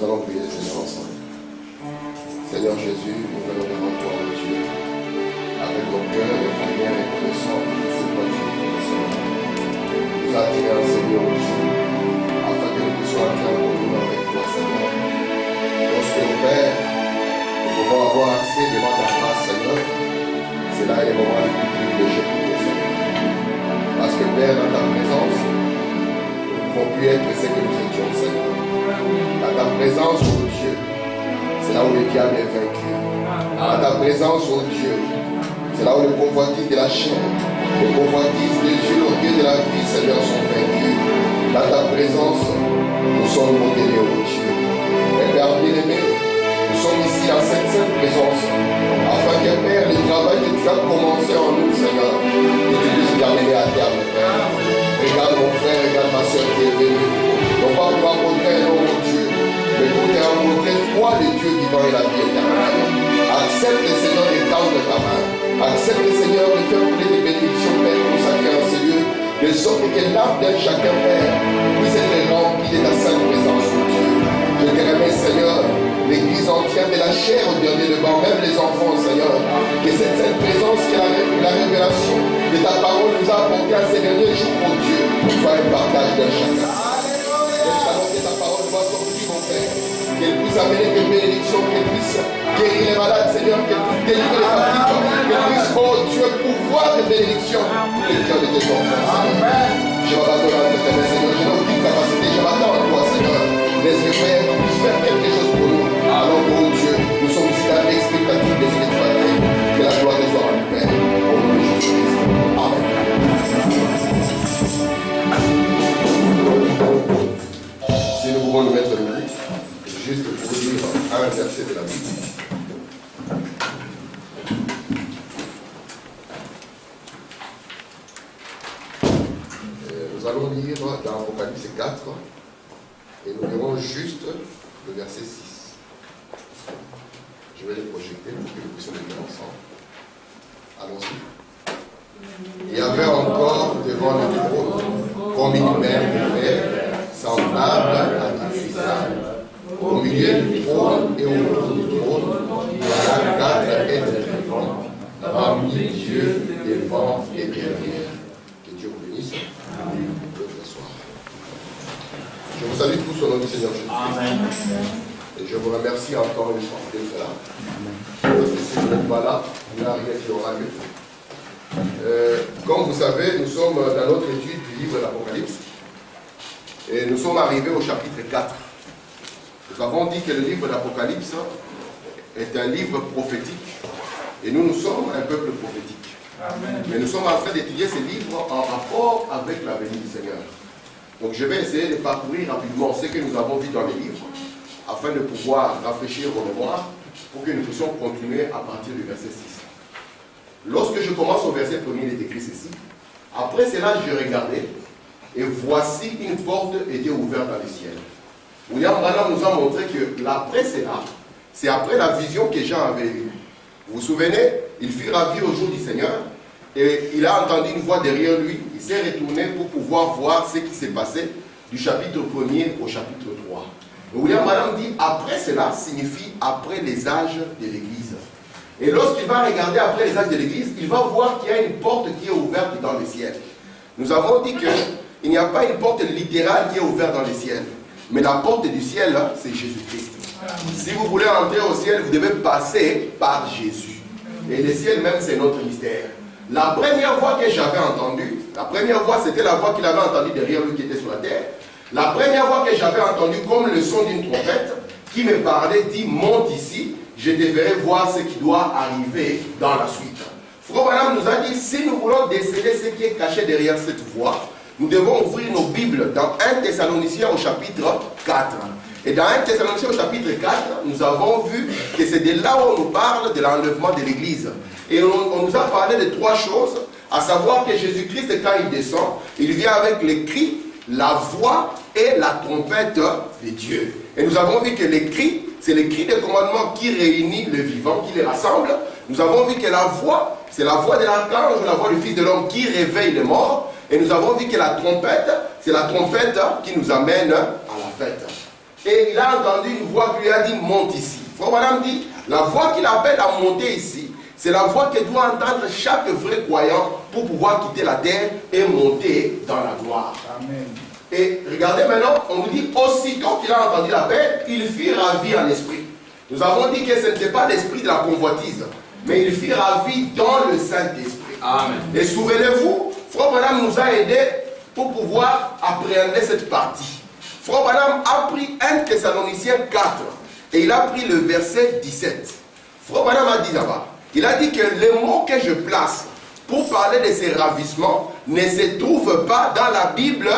Nous allons prier, Seigneur, ensemble. Seigneur Jésus, nous venons devant toi, mon Dieu, avec nos cœurs et prières et reconnaissants pour tout ce que tu es, Seigneur. Nous attirons, Seigneur, Dieu, afin que nous puissions entrer en communion avec toi, Seigneur. Lorsque nous, Père, nous pouvons avoir accès devant ta face, Seigneur, c'est là les moments les plus privilégiés pour nous, Seigneur. Parce que, Père, dans ta présence, nous ne pouvons plus être ce que nous étions, Seigneur. Dans ta présence, oh Dieu, c'est là où le diable est vaincu. Dans ta présence, oh Dieu, c'est là où le convoitise de la chair, le convoitise des yeux, l'orgueil de la vie, Seigneur, sont vaincus. Dans ta présence, nous sommes modélés, oh Dieu. Et Père bien-aimé, nous sommes ici dans cette sainte présence, afin que, Père, le travail que tu as commencé en nous, Seigneur, que tu puisses l'amener à terme, Père. Regarde mon frère, regarde ma soeur qui est venue. Non pas pour rencontrer un homme, Dieu, mais pour te rencontrer toi, le Dieu vivant et la vie éternelle. Accepte, Seigneur, d'étendre ta main. Accepte, Seigneur, de faire couler des bénédictions, Père, consacrées en ce lieu, de sorte que l'âme d'un chacun, Père, puisse être remplie de ta sainte présence, mon Dieu. Je te remercie, Seigneur, l'église entière de la chair au dernier devant, même les enfants, Seigneur, que cette sainte présence, qui est la révélation de ta parole nous a apporté à ces derniers jours, mon Dieu, soit un partage d'un chacun. Que ta parole soit sortie, mon Père, qu'elle puisse amener des bénédictions, qu'elle puisse guérir les malades, Seigneur, qu'elle puisse délivrer les captifs, qu'elle puisse, oh Dieu, pouvoir de bénédictions pour les cœurs de tes enfants, Seigneur. Je m'abandonne à tes mains, Seigneur, je n'ai aucune capacité, je m'attends à toi, Seigneur. Laisse-le Père, tu puisses faire quelque chose pour nous. Alors, oh Dieu, nous sommes ici dans l'expectative de ce que tu vas faire. Que la gloire te soit rendue, Père. Au nom de Jésus-Christ. Amen. Si nous pouvons nous mettre debout, juste pour lire un verset de la Bible. Nous allons lire dans Apocalypse 4 et nous lirons juste le verset 6. Je vais le projeter pour que nous puissions le lire ensemble. Allons-y. Il y avait encore devant le trône comme une mer de verre, semblable à du cristal. Au milieu du trône et autour du trône, il y a 4 êtres vivants, parmi Dieu, devant et derrière. Que Dieu vous bénisse. Amen. Je vous salue tous au nom du Seigneur Jésus-Christ. Et je vous remercie encore une fois d'être là. Parce que si vous n'êtes pas là, il n'y a rien qui aura lieu. Comme vous savez, nous sommes dans notre étude du livre de l'Apocalypse. Et nous sommes arrivés au chapitre 4. Nous avons dit que le livre de l'Apocalypse est un livre prophétique. Et nous sommes un peuple prophétique. Amen. Mais nous sommes en train d'étudier ce livre en rapport avec la venue du Seigneur. Donc je vais essayer de parcourir rapidement ce que nous avons vu dans les livres, afin de pouvoir rafraîchir vos mémoires, pour que nous puissions continuer à partir du verset 6. Lorsque je commence au verset 1er, il est écrit ceci. Après cela, je regardais, et voici une porte était ouverte dans le ciel. William Branham nous a montré que l'après cela, c'est après la vision que Jean avait eue. Vous vous souvenez, il fut ravi au jour du Seigneur, et il a entendu une voix derrière lui. Il s'est retourné pour pouvoir voir ce qui s'est passé du chapitre 1er au chapitre 3. William Branham dit après cela signifie après les âges de l'Église. Et lorsqu'il va regarder après les âges de l'Église, il va voir qu'il y a une porte qui est ouverte dans le ciel. Nous avons dit qu'il n'y a pas une porte littérale qui est ouverte dans le ciel. Mais la porte du ciel, c'est Jésus-Christ. Si vous voulez entrer au ciel, vous devez passer par Jésus. Et le ciel même, c'est notre mystère. La première voix que j'avais entendue, la première voix, c'était la voix qu'il avait entendue derrière lui qui était sur la terre. La première voix que j'avais entendue, comme le son d'une trompette, qui me parlait, dit, monte ici, je devrais voir ce qui doit arriver dans la suite. Frère Branham nous a dit, si nous voulons déceler ce qui est caché derrière cette voix, nous devons ouvrir nos Bibles dans 1 Thessaloniciens au chapitre 4. Et dans 1 Thessaloniciens au chapitre 4, nous avons vu que c'est de là où on nous parle de l'enlèvement de l'Église. Et on nous a parlé de 3 choses, à savoir que Jésus-Christ, quand il descend, il vient avec les cris, la voix et la trompette de Dieu. Et nous avons vu que les cris, c'est les cris de commandement qui réunit le vivant, qui les rassemble. Nous avons vu que la voix, c'est la voix de l'archange, la voix du Fils de l'homme qui réveille les morts. Et nous avons vu que la trompette, c'est la trompette qui nous amène à la fête. et il a entendu une voix qui lui a dit monte ici. Frère Branham dit, la voix qu'il appelle à monter ici, c'est la voix que doit entendre chaque vrai croyant pour pouvoir quitter la terre et monter dans la gloire. Amen. Et regardez maintenant, on nous dit, aussitôt qu'il a entendu l'appel, il fut ravi en esprit. Nous avons dit que ce n'était pas l'esprit de la convoitise, mais il fut ravi dans le Saint-Esprit. Amen. Et souvenez-vous, Frère Branham nous a aidés pour pouvoir appréhender cette partie. Frère Branham a pris 1 Thessaloniciens 4 et il a pris le verset 17. Frère Branham a dit là-bas, il a dit que les mots que je place pour parler de ces ravissements ne se trouvent pas dans la Bible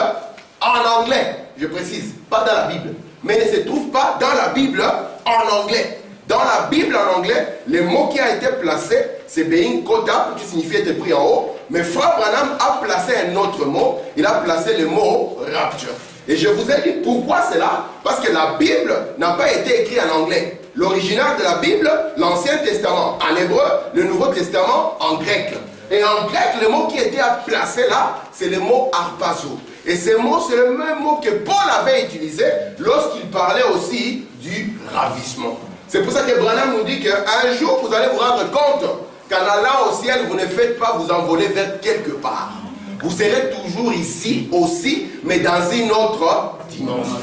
en anglais. Je précise, pas dans la Bible, mais ne se trouvent pas dans la Bible en anglais. Dans la Bible en anglais, le mot qui a été placé, c'est being caught up, qui signifie être pris en haut. Mais Frère Branham a placé un autre mot, il a placé le mot rapture. Et je vous ai dit pourquoi c'est là, parce que la Bible n'a pas été écrite en anglais. L'original de la Bible, l'Ancien Testament en hébreu, le Nouveau Testament en grec. Et en grec, le mot qui était placé là, c'est le mot harpazo. Et ce mot, c'est le même mot que Paul avait utilisé lorsqu'il parlait aussi du ravissement. C'est pour ça que Branham nous dit qu'un jour, vous allez vous rendre compte qu'en allant au ciel, vous ne faites pas vous envoler vers quelque part. Vous serez toujours ici aussi, mais dans une autre dimension.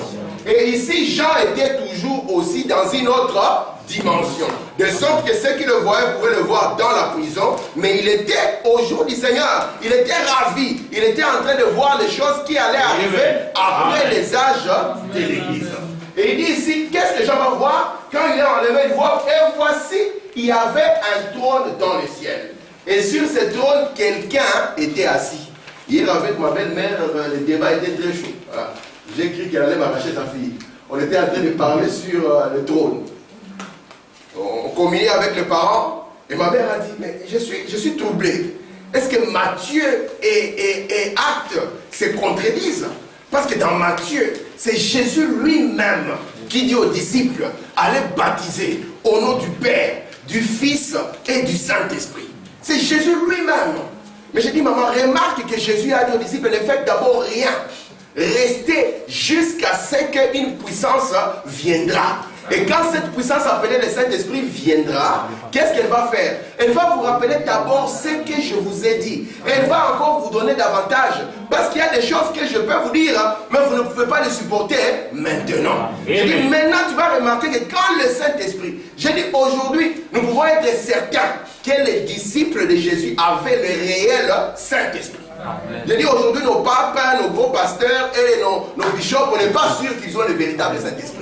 Et ici, Jean était toujours aussi dans une autre dimension. De sorte que ceux qui le voyaient pouvaient le voir dans la prison, mais il était au jour du Seigneur. Il était ravi. Il était en train de voir les choses qui allaient arriver après les âges de l'Église. Et il dit ici, qu'est-ce que Jean va voir? Quand il est enlevé, il voit, et voici, il y avait un trône dans le ciel. Et sur ce trône, quelqu'un était assis. Hier, avec ma belle-mère, le débat était très chaud. Voilà. J'ai cru qu'elle allait m'arracher sa fille. On était en train de parler sur le trône. On communiait avec les parents, et ma mère a dit, mais je suis troublé. Est-ce que Matthieu et Actes se contredisent? Parce que dans Matthieu, c'est Jésus lui-même qui dit aux disciples, allez baptiser au nom du Père, du Fils et du Saint-Esprit. C'est Jésus lui-même. Mais j'ai dit, maman, remarque que Jésus a dit aux disciples, ne faites d'abord rien. Restez jusqu'à ce qu'une puissance viendra. Et quand cette puissance appelée le Saint-Esprit viendra, qu'est-ce qu'elle va faire? Elle va vous rappeler d'abord ce que je vous ai dit. Elle va encore vous donner davantage. Parce qu'il y a des choses que je peux vous dire, mais vous ne pouvez pas les supporter maintenant. Je dis, maintenant tu vas remarquer que quand le Saint-Esprit, j'ai dit aujourd'hui, nous pouvons être certains que les disciples de Jésus avaient le réel Saint-Esprit. Je dis aujourd'hui, nos papes, nos gros pasteurs et nos bishops, on n'est pas sûr qu'ils ont le véritable Saint-Esprit.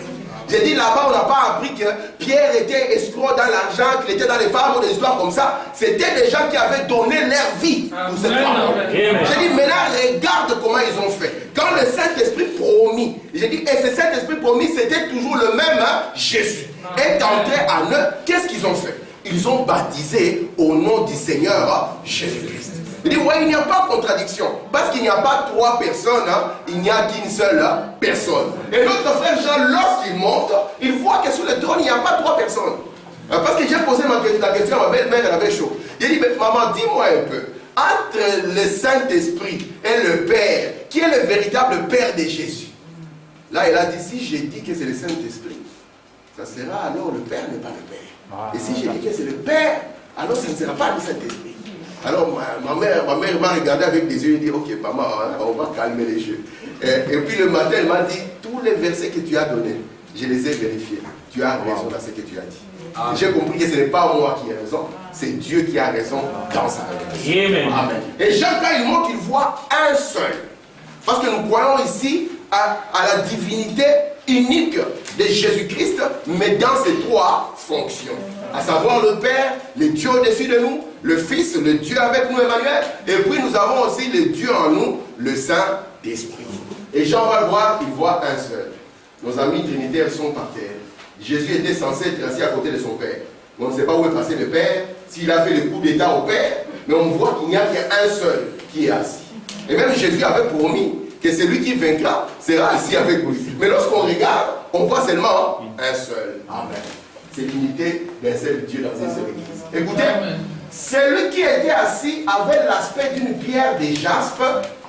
J'ai dit là-bas, on n'a pas appris que Pierre était escroc dans l'argent, qu'il était dans les femmes ou des histoires comme ça. C'était des gens qui avaient donné leur vie pour cette femme. J'ai dit, maintenant, regarde comment ils ont fait. Quand le Saint-Esprit promis, j'ai dit, et ce Saint-Esprit promis, c'était toujours le même, Jésus, est entré en eux. Qu'est-ce qu'ils ont fait? Ils ont baptisé au nom du Seigneur Jésus-Christ. Il dit, ouais, il n'y a pas de contradiction. Parce qu'il n'y a pas trois personnes, il n'y a qu'une seule personne. Et notre frère Jean, lorsqu'il monte, il voit que sur le trône, il n'y a pas trois personnes. Parce que j'ai posé la question à ma belle-mère, elle avait chaud. Il dit, mais maman, dis-moi un peu, entre le Saint-Esprit et le Père, qui est le véritable Père de Jésus? Là, elle a dit, si j'ai dit que c'est le Saint-Esprit, ça sera alors le Père n'est pas le Père. Et si j'ai dit que c'est le Père, alors ça ne sera pas le Saint-Esprit. Alors ma mère m'a regardé avec des yeux et dit, ok maman, on va calmer les jeux. Et puis le matin, elle m'a dit, tous les versets que tu as donnés, je les ai vérifiés. Tu as raison dans ce que tu as dit. J'ai compris que ce n'est pas moi qui ai raison, c'est Dieu qui a raison dans sa révélation. Amen. Et Jean, quand il monte, il voit un seul. Parce que nous croyons ici à la divinité unique de Jésus-Christ, mais dans ses trois fonctions. À savoir le Père, le Dieu au-dessus de nous, le Fils, le Dieu avec nous, Emmanuel, et puis nous avons aussi le Dieu en nous, le Saint-Esprit. Et Jean va le voir, il voit un seul. Nos amis trinitaires sont par terre. Jésus était censé être assis à côté de son Père. Mais on ne sait pas où est passé le Père, s'il a fait le coup d'état au Père, mais on voit qu'il n'y a qu'un seul qui est assis. Et même Jésus avait promis que celui qui vaincra sera assis avec lui. Mais lorsqu'on regarde, on voit seulement un seul. Amen. C'est l'unité d'un seul Dieu dans une seule église. Écoutez, celui qui était assis avait l'aspect d'une pierre de jaspe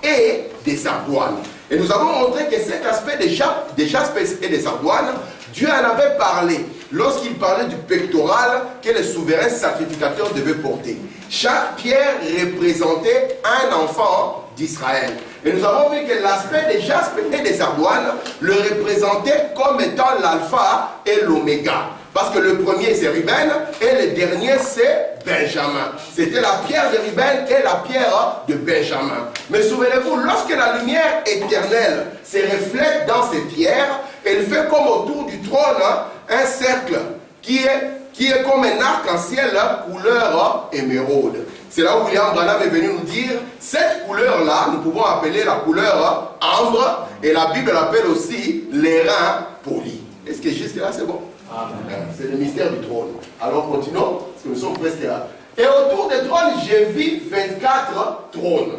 et des sardoines. Et nous avons montré que cet aspect des jaspes et des sardoines, Dieu en avait parlé lorsqu'il parlait du pectoral que les souverains sacrificateurs devaient porter. Chaque pierre représentait un enfant d'Israël. Et nous avons vu que l'aspect des jaspes et des sardoines le représentait comme étant l'alpha et l'oméga. Parce que le premier c'est Ruben et le dernier c'est Benjamin. C'était la pierre de Ruben et la pierre de Benjamin. Mais souvenez-vous, lorsque la lumière éternelle se reflète dans ces pierres, elle fait comme autour du trône un cercle qui est comme un arc-en-ciel couleur émeraude. C'est là où William Branham est venu nous dire, cette couleur-là, nous pouvons appeler la couleur ambre, et la Bible l'appelle aussi l'airain poli. Est-ce que jusque là c'est bon? C'est le mystère du trône. Alors continuons, parce que nous sommes presque là. Et autour des trônes, j'ai vu 24 trônes.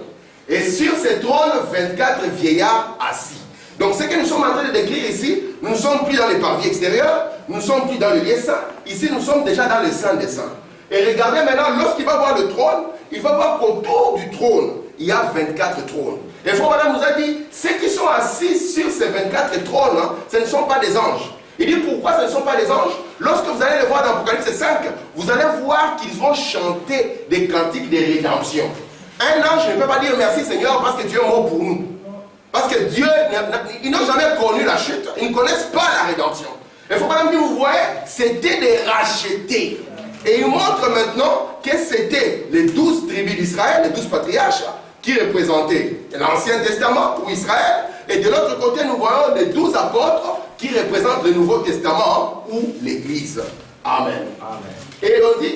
Et sur ces trônes, 24 vieillards assis. Donc ce que nous sommes en train de décrire ici, nous ne sommes plus dans les parvis extérieurs, nous ne sommes plus dans le lieu saint. Ici, nous sommes déjà dans le Saint des Saints. Et regardez maintenant, lorsqu'il va voir le trône, il va voir qu'autour du trône, il y a 24 trônes. Et Frère Branham nous a dit, ceux qui sont assis sur ces 24 trônes, ce ne sont pas des anges. Il dit pourquoi ce ne sont pas des anges? Lorsque vous allez les voir dans Apocalypse 5, vous allez voir qu'ils vont chanter des cantiques de rédemption. Un ange ne peut pas dire merci Seigneur parce que Dieu est mort pour nous. Parce que Dieu, ils n'ont jamais connu la chute, ils ne connaissent pas la rédemption. Il faut pas me dire, vous voyez, c'était des rachetés. Et il montre maintenant que c'était les 12 tribus d'Israël, les 12 patriarches, qui représentaient l'Ancien Testament ou Israël. Et de l'autre côté, nous voyons les 12 apôtres qui représentent le Nouveau Testament ou l'Église. Amen. Amen. Et on dit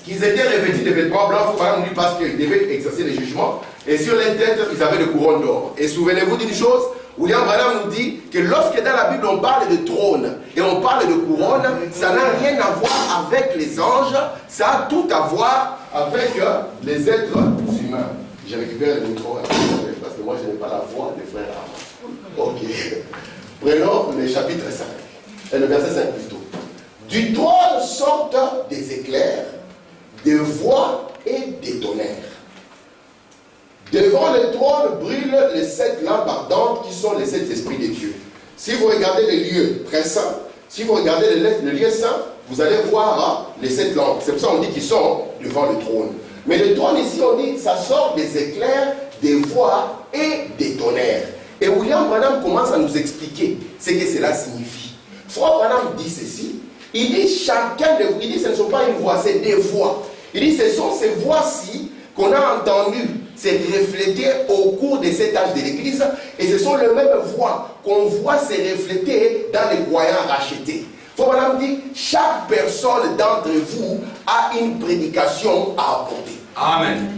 qu'ils étaient revêtus de vêtements blancs, parce qu'ils devaient exercer les jugements. Et sur les têtes, ils avaient des couronnes d'or. Et souvenez-vous d'une chose, William Branham nous dit que lorsque dans la Bible on parle de trône et on parle de couronne, ça n'a rien à voir avec les anges, ça a tout à voir avec les êtres humains. J'ai récupéré le micro parce que moi je n'ai pas la voix des frères. Ok. Prenons le chapitre 5, et le verset 5 plutôt. Du trône sortent des éclairs, des voix et des tonnerres. Devant le trône brûlent les 7 lampes ardentes qui sont les 7 esprits de Dieu. Si vous regardez les lieux très saints, si vous regardez le lieu saint, vous allez voir les 7 lampes. C'est pour ça qu'on dit qu'ils sont devant le trône. Mais le trône ici, on dit, ça sort des éclairs, des voix et des tonnerres. Et William Branham commence à nous expliquer ce que cela signifie. Frère Branham dit ceci, il dit chacun de vous, il dit ce ne sont pas une voix, c'est des voix. Il dit ce sont ces voix-ci qu'on a entendues se refléter au cours de cet âge de l'Église, et ce sont les mêmes voix qu'on voit se refléter dans les croyants rachetés. Frère Branham dit, chaque personne d'entre vous a une prédication à apporter. Amen.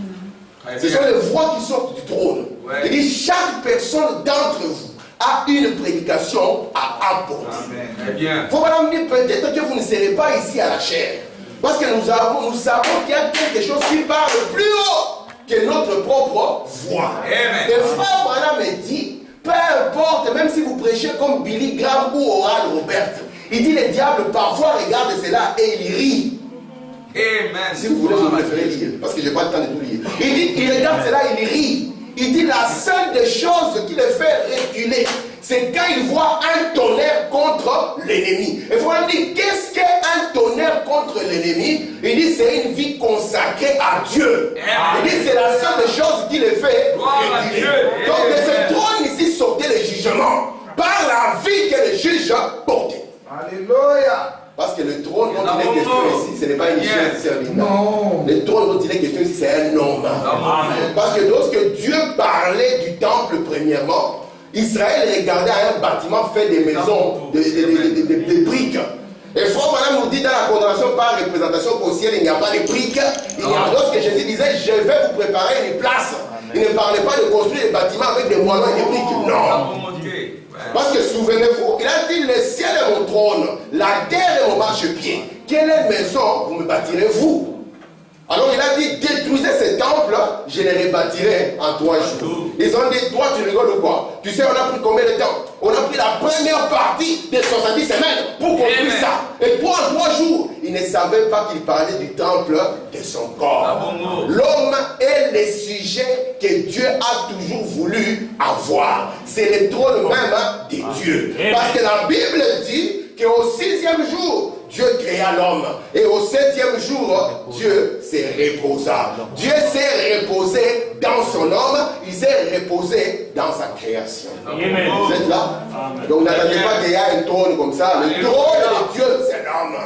Ce sont les voix qui sortent du trône. Ouais. Il dit, chaque personne d'entre vous a une prédication à apporter. Amen. Bien. Frère Branham dit, peut-être que vous ne serez pas ici à la chair, parce que nous savons qu'il y a quelque chose qui parle plus haut que notre propre voix. Amen. Et Frère Branham dit, peu importe, même si vous prêchez comme Billy Graham ou Oral Robert, il dit, le diable parfois regarde cela et il rit. Amen. Si vous voulez, je vous le ferai lire, parce que je n'ai pas le temps de tout lire. Il dit, il regarde cela et il rit. Il dit, la seule des choses qui le fait reculer, c'est quand il voit un tonnerre contre l'ennemi. Et il faut lui dire, qu'est-ce qu'un tonnerre contre l'ennemi? Il dit, c'est une vie consacrée à Dieu. Il dit, c'est la seule des choses qui le fait reculer. Donc de ce trône ici sortait le jugement par la vie que le juge portait. Alléluia. Parce que le trône dont il est question ici, ce n'est pas une chaise servile. Non. Le trône dont il est question ici, c'est un homme. Parce que lorsque Dieu parlait du temple premièrement, Israël regardait à un bâtiment fait des maisons, de briques. Et Frère Branham nous dit dans la condamnation par représentation qu'au ciel, il n'y a pas de briques. Lorsque Jésus disait, je vais vous préparer une place, il ne parlait pas de construire des bâtiments avec des moellons et des briques. Non. Parce que souvenez-vous, il a dit, le ciel est mon trône, la terre est mon marchepied. Quelle maison vous me bâtirez-vous? Alors il a dit, détruisez ces temples, je les rebâtirai en 3 jours. Ils ont dit, toi tu rigoles ou quoi? Tu sais on a pris combien de temps? On a pris la première partie des 70 semaines pour conclure ça. Et toi, en 3 jours, il ne savait pas qu'il parlait du temple de son corps. L'homme est le sujet que Dieu a toujours voulu avoir. C'est le trône même de Dieu. Parce que la Bible dit qu'au 6e jour, Dieu créa l'homme. Et au 7e jour, Dieu s'est reposa. Dieu s'est reposé dans son homme. Il s'est reposé dans sa création. Amen. Vous êtes là? Amen. Donc n'attendez pas qu'il y ait un trône comme ça. Le trône de Dieu, c'est l'homme.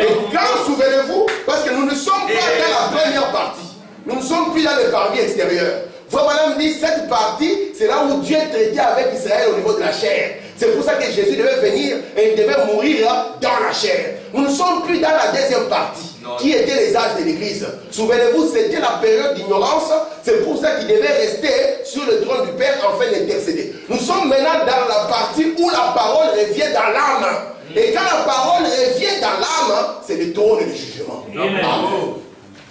Et quand, souvenez-vous, parce que nous ne sommes pas dans la première partie. Nous ne sommes plus dans le parvis extérieur. Voilà, me dit, cette partie, c'est là où Dieu traitait avec Israël au niveau de la chair. C'est pour ça que Jésus devait venir et il devait mourir dans la chair. Nous ne sommes plus dans la deuxième partie, qui était les âges de l'Église. Souvenez-vous, c'était la période d'ignorance. C'est pour ça qu'il devait rester sur le trône du Père afin d'intercéder. Nous sommes maintenant dans la partie où la parole revient dans l'âme. Et quand la parole revient dans l'âme, c'est le trône du jugement. Amen.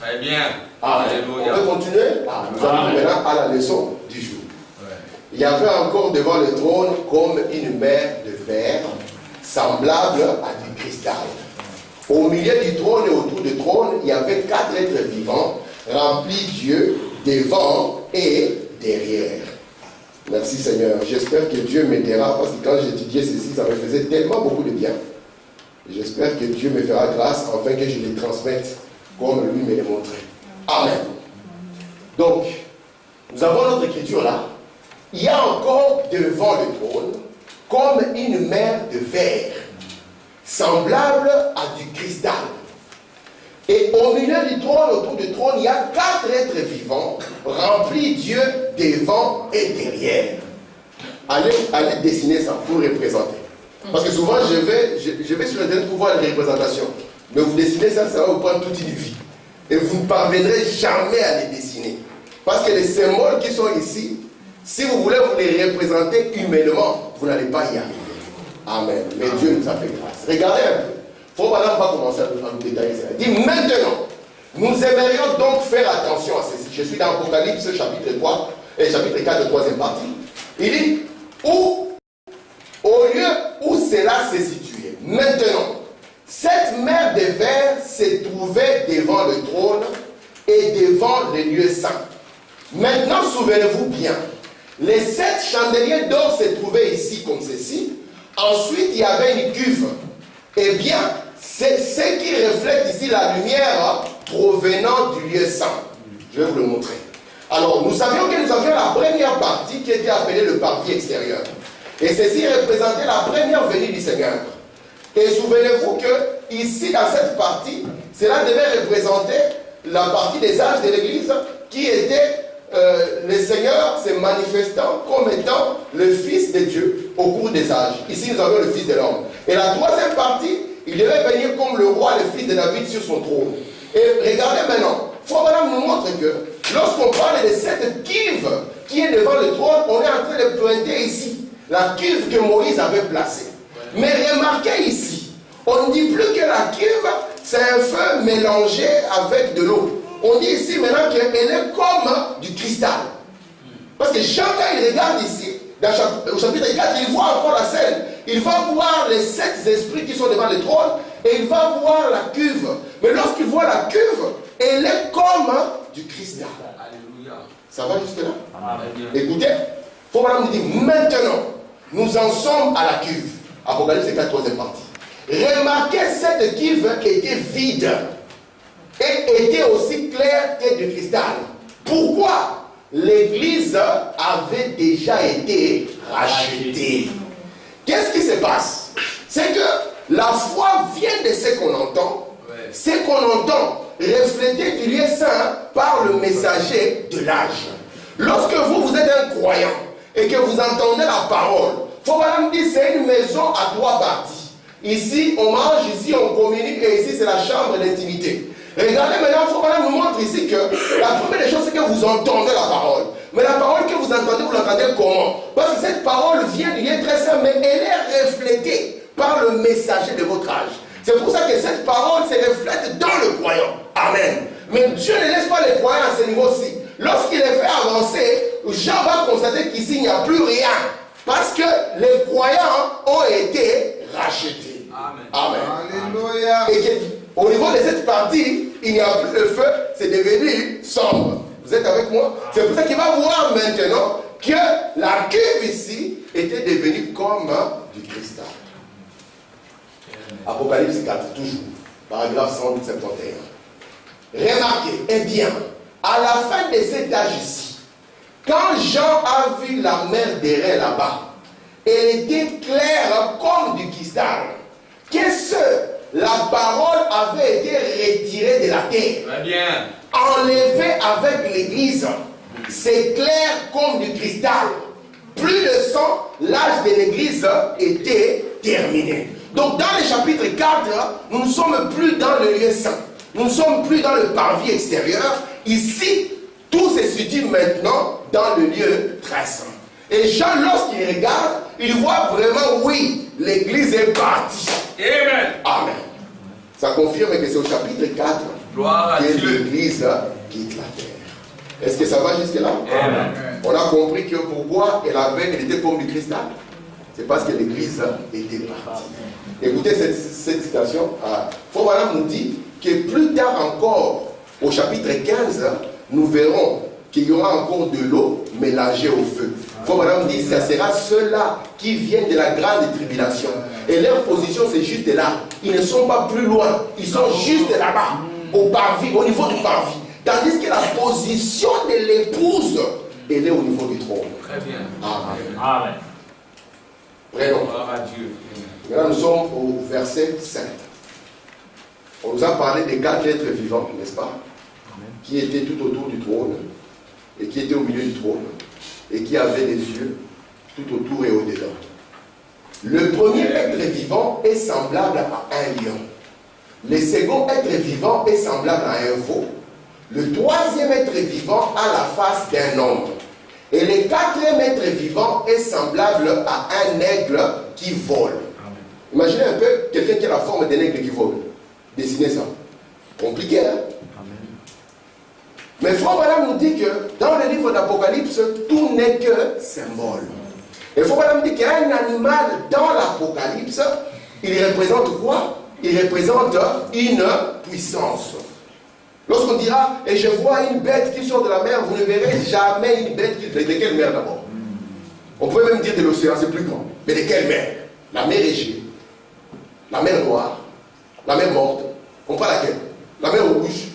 Très bien. Alléluia. On peut continuer? Nous allons maintenant à la leçon du jour. Il y avait encore devant le trône comme une mer de verre, semblable à du cristal. Au milieu du trône et autour du trône, il y avait 4 êtres vivants, remplis Dieu devant et derrière. Merci Seigneur. J'espère que Dieu m'aidera parce que quand j'étudiais ceci, ça me faisait tellement beaucoup de bien. J'espère que Dieu me fera grâce afin que je les transmette comme lui me l'a montré. Amen. Donc, nous avons notre écriture là. Il y a encore devant le trône comme une mer de verre, semblable à du cristal. Et au milieu du trône, autour du trône, il y a 4 êtres vivants, remplis Dieu devant et derrière. Allez dessiner ça pour représenter. Parce que souvent, je vais sur Internet pour voir les représentations. Mais vous dessinez ça, ça va vous prendre toute une vie. Et vous ne parviendrez jamais à les dessiner. Parce que les symboles qui sont ici, si vous voulez vous les représenter humainement, vous n'allez pas y arriver. Amen. Mais Dieu nous a fait grâce. Regardez un peu. Faut maintenant pas commencer à nous détailler ça. Il dit maintenant, nous aimerions donc faire attention à ceci. Je suis dans Apocalypse chapitre 3, chapitre 4, 3e partie. Il dit, au lieu où cela s'est situé, maintenant, cette mer de verre s'est trouvée devant le trône et devant les lieux saints. Maintenant, souvenez-vous bien, les 7 chandeliers d'or se trouvaient ici comme ceci. Ensuite, il y avait une cuve. Eh bien, c'est ce qui reflète ici la lumière provenant du lieu saint. Je vais vous le montrer. Alors, nous savions que nous avions la première partie qui était appelée le parvis extérieur. Et ceci représentait la première venue du Seigneur. Et souvenez-vous que ici, dans cette partie, cela devait représenter la partie des âges de l'Église qui était le Seigneur se manifestant comme étant le Fils de Dieu au cours des âges. Ici, nous avons le Fils de l'homme. Et la 3e partie, il devait venir comme le roi, le fils de David sur son trône. Et regardez maintenant, il faut vraiment nous montrer que lorsqu'on parle de cette cuve qui est devant le trône, on est en train de pointer ici la cuve que Moïse avait placée. Mais remarquez ici, on ne dit plus que la cuve, c'est un feu mélangé avec de l'eau. On dit ici maintenant qu'elle est comme du cristal. Parce que Jean, quand il regarde ici, au chapitre 4, il voit encore la scène. Il va voir les 7 esprits qui sont devant le trône et il va voir la cuve. Mais lorsqu'il voit la cuve, elle est comme du cristal. Alléluia. Ça va jusque là? Amen. Écoutez, il faut vraiment nous dire, maintenant, nous en sommes à la cuve. Apocalypse 4, 3e partie. Remarquez, cette cuve était vide et était aussi claire que du cristal. Pourquoi? L'Église avait déjà été rachetée. Qu'est-ce qui se passe? C'est que la foi vient de ce qu'on entend. Ce qu'on entend reflété du lieu saint par le messager de l'âge. Lorsque vous êtes un croyant et que vous entendez la parole, il faut vraiment dire c'est une maison à 3 parties. Ici on mange, ici on communique et ici c'est la chambre d'intimité. Regardez maintenant, il faut vraiment nous montrer ici que la première des choses c'est que vous entendez la parole. Mais la parole que vous l'entendez comment? Parce que cette parole vient du lieu très saint, mais elle est reflétée par le messager de votre âge. C'est pour ça que cette parole se reflète dans le croyant. Amen. Mais Dieu ne laisse pas les croyants à ce niveau-ci. Lorsqu'il les fait avancer, Jean va constater qu'ici il n'y a plus rien. Parce que les croyants ont été rachetés. Amen. Amen. Alléluia. Et au niveau de cette partie, il n'y a plus de feu, c'est devenu sombre. Vous êtes avec moi? C'est pour ça qu'il va voir maintenant que la cuve ici était devenue comme du cristal. Apocalypse 4, toujours, paragraphe 171. Remarquez, eh bien, à la fin de cet âge ici, quand Jean a vu la mer d'Éré là-bas, elle était claire comme du cristal. Qu'est-ce que la parole avait été retirée de la terre, Très bien. enlevée avec l'église. C'est clair comme du cristal. Plus de 100, l'âge de l'église était terminé. Donc dans le chapitre 4, nous ne sommes plus dans le lieu saint. Nous ne sommes plus dans le parvis extérieur. Ici, tout se situe maintenant dans le lieu très saint. Et Jean, lorsqu'il regarde, il voit vraiment, oui, l'église est partie. Amen. Amen. Ça confirme que c'est au chapitre 4 Gloire à que Dieu. l'église quitte la terre. Est-ce que ça va jusque-là? Amen. On a compris que pourquoi elle était comme du cristal. C'est parce que l'église était partie. Écoutez cette citation. Frère nous dit que plus tard encore, au chapitre 15, nous verrons qu'il y aura encore de l'eau mélangée au feu. Frère dit que ça sera ceux-là qui viennent de la grande tribulation. Et leur position, c'est juste là. Ils ne sont pas plus loin. Ils sont juste là-bas, au parvis, au niveau du parvis. Tandis que la position de l'épouse, elle est au niveau du trône. Très bien. Amen. Amen. Prenons. Gloire à Dieu. Maintenant, nous sommes au verset 5. On nous a parlé des 4 êtres vivants, n'est-ce pas? Qui étaient tout autour du trône, et qui étaient au milieu du trône, et qui avaient des yeux tout autour et au-dedans. Le premier être vivant est semblable à un lion. Le second être vivant est semblable à un veau. Le troisième être vivant a la face d'un homme. Et le quatrième être vivant est semblable à un aigle qui vole. Imaginez un peu quelqu'un qui a la forme d'un aigle qui vole. Dessinez ça. Compliqué, hein? Mais Frère Branham nous dit que dans le livre d'Apocalypse, tout n'est que symbole. Et Frère Branham dit qu'un animal dans l'Apocalypse, il représente quoi? Il représente une puissance. Lorsqu'on dira, et je vois une bête qui sort de la mer, vous ne verrez jamais une bête qui... De quelle mer d'abord? On pourrait même dire de l'océan, c'est plus grand. Mais de quelle mer? La mer Égée, la mer Noire, la mer Morte. On parle laquelle? La mer Rouge.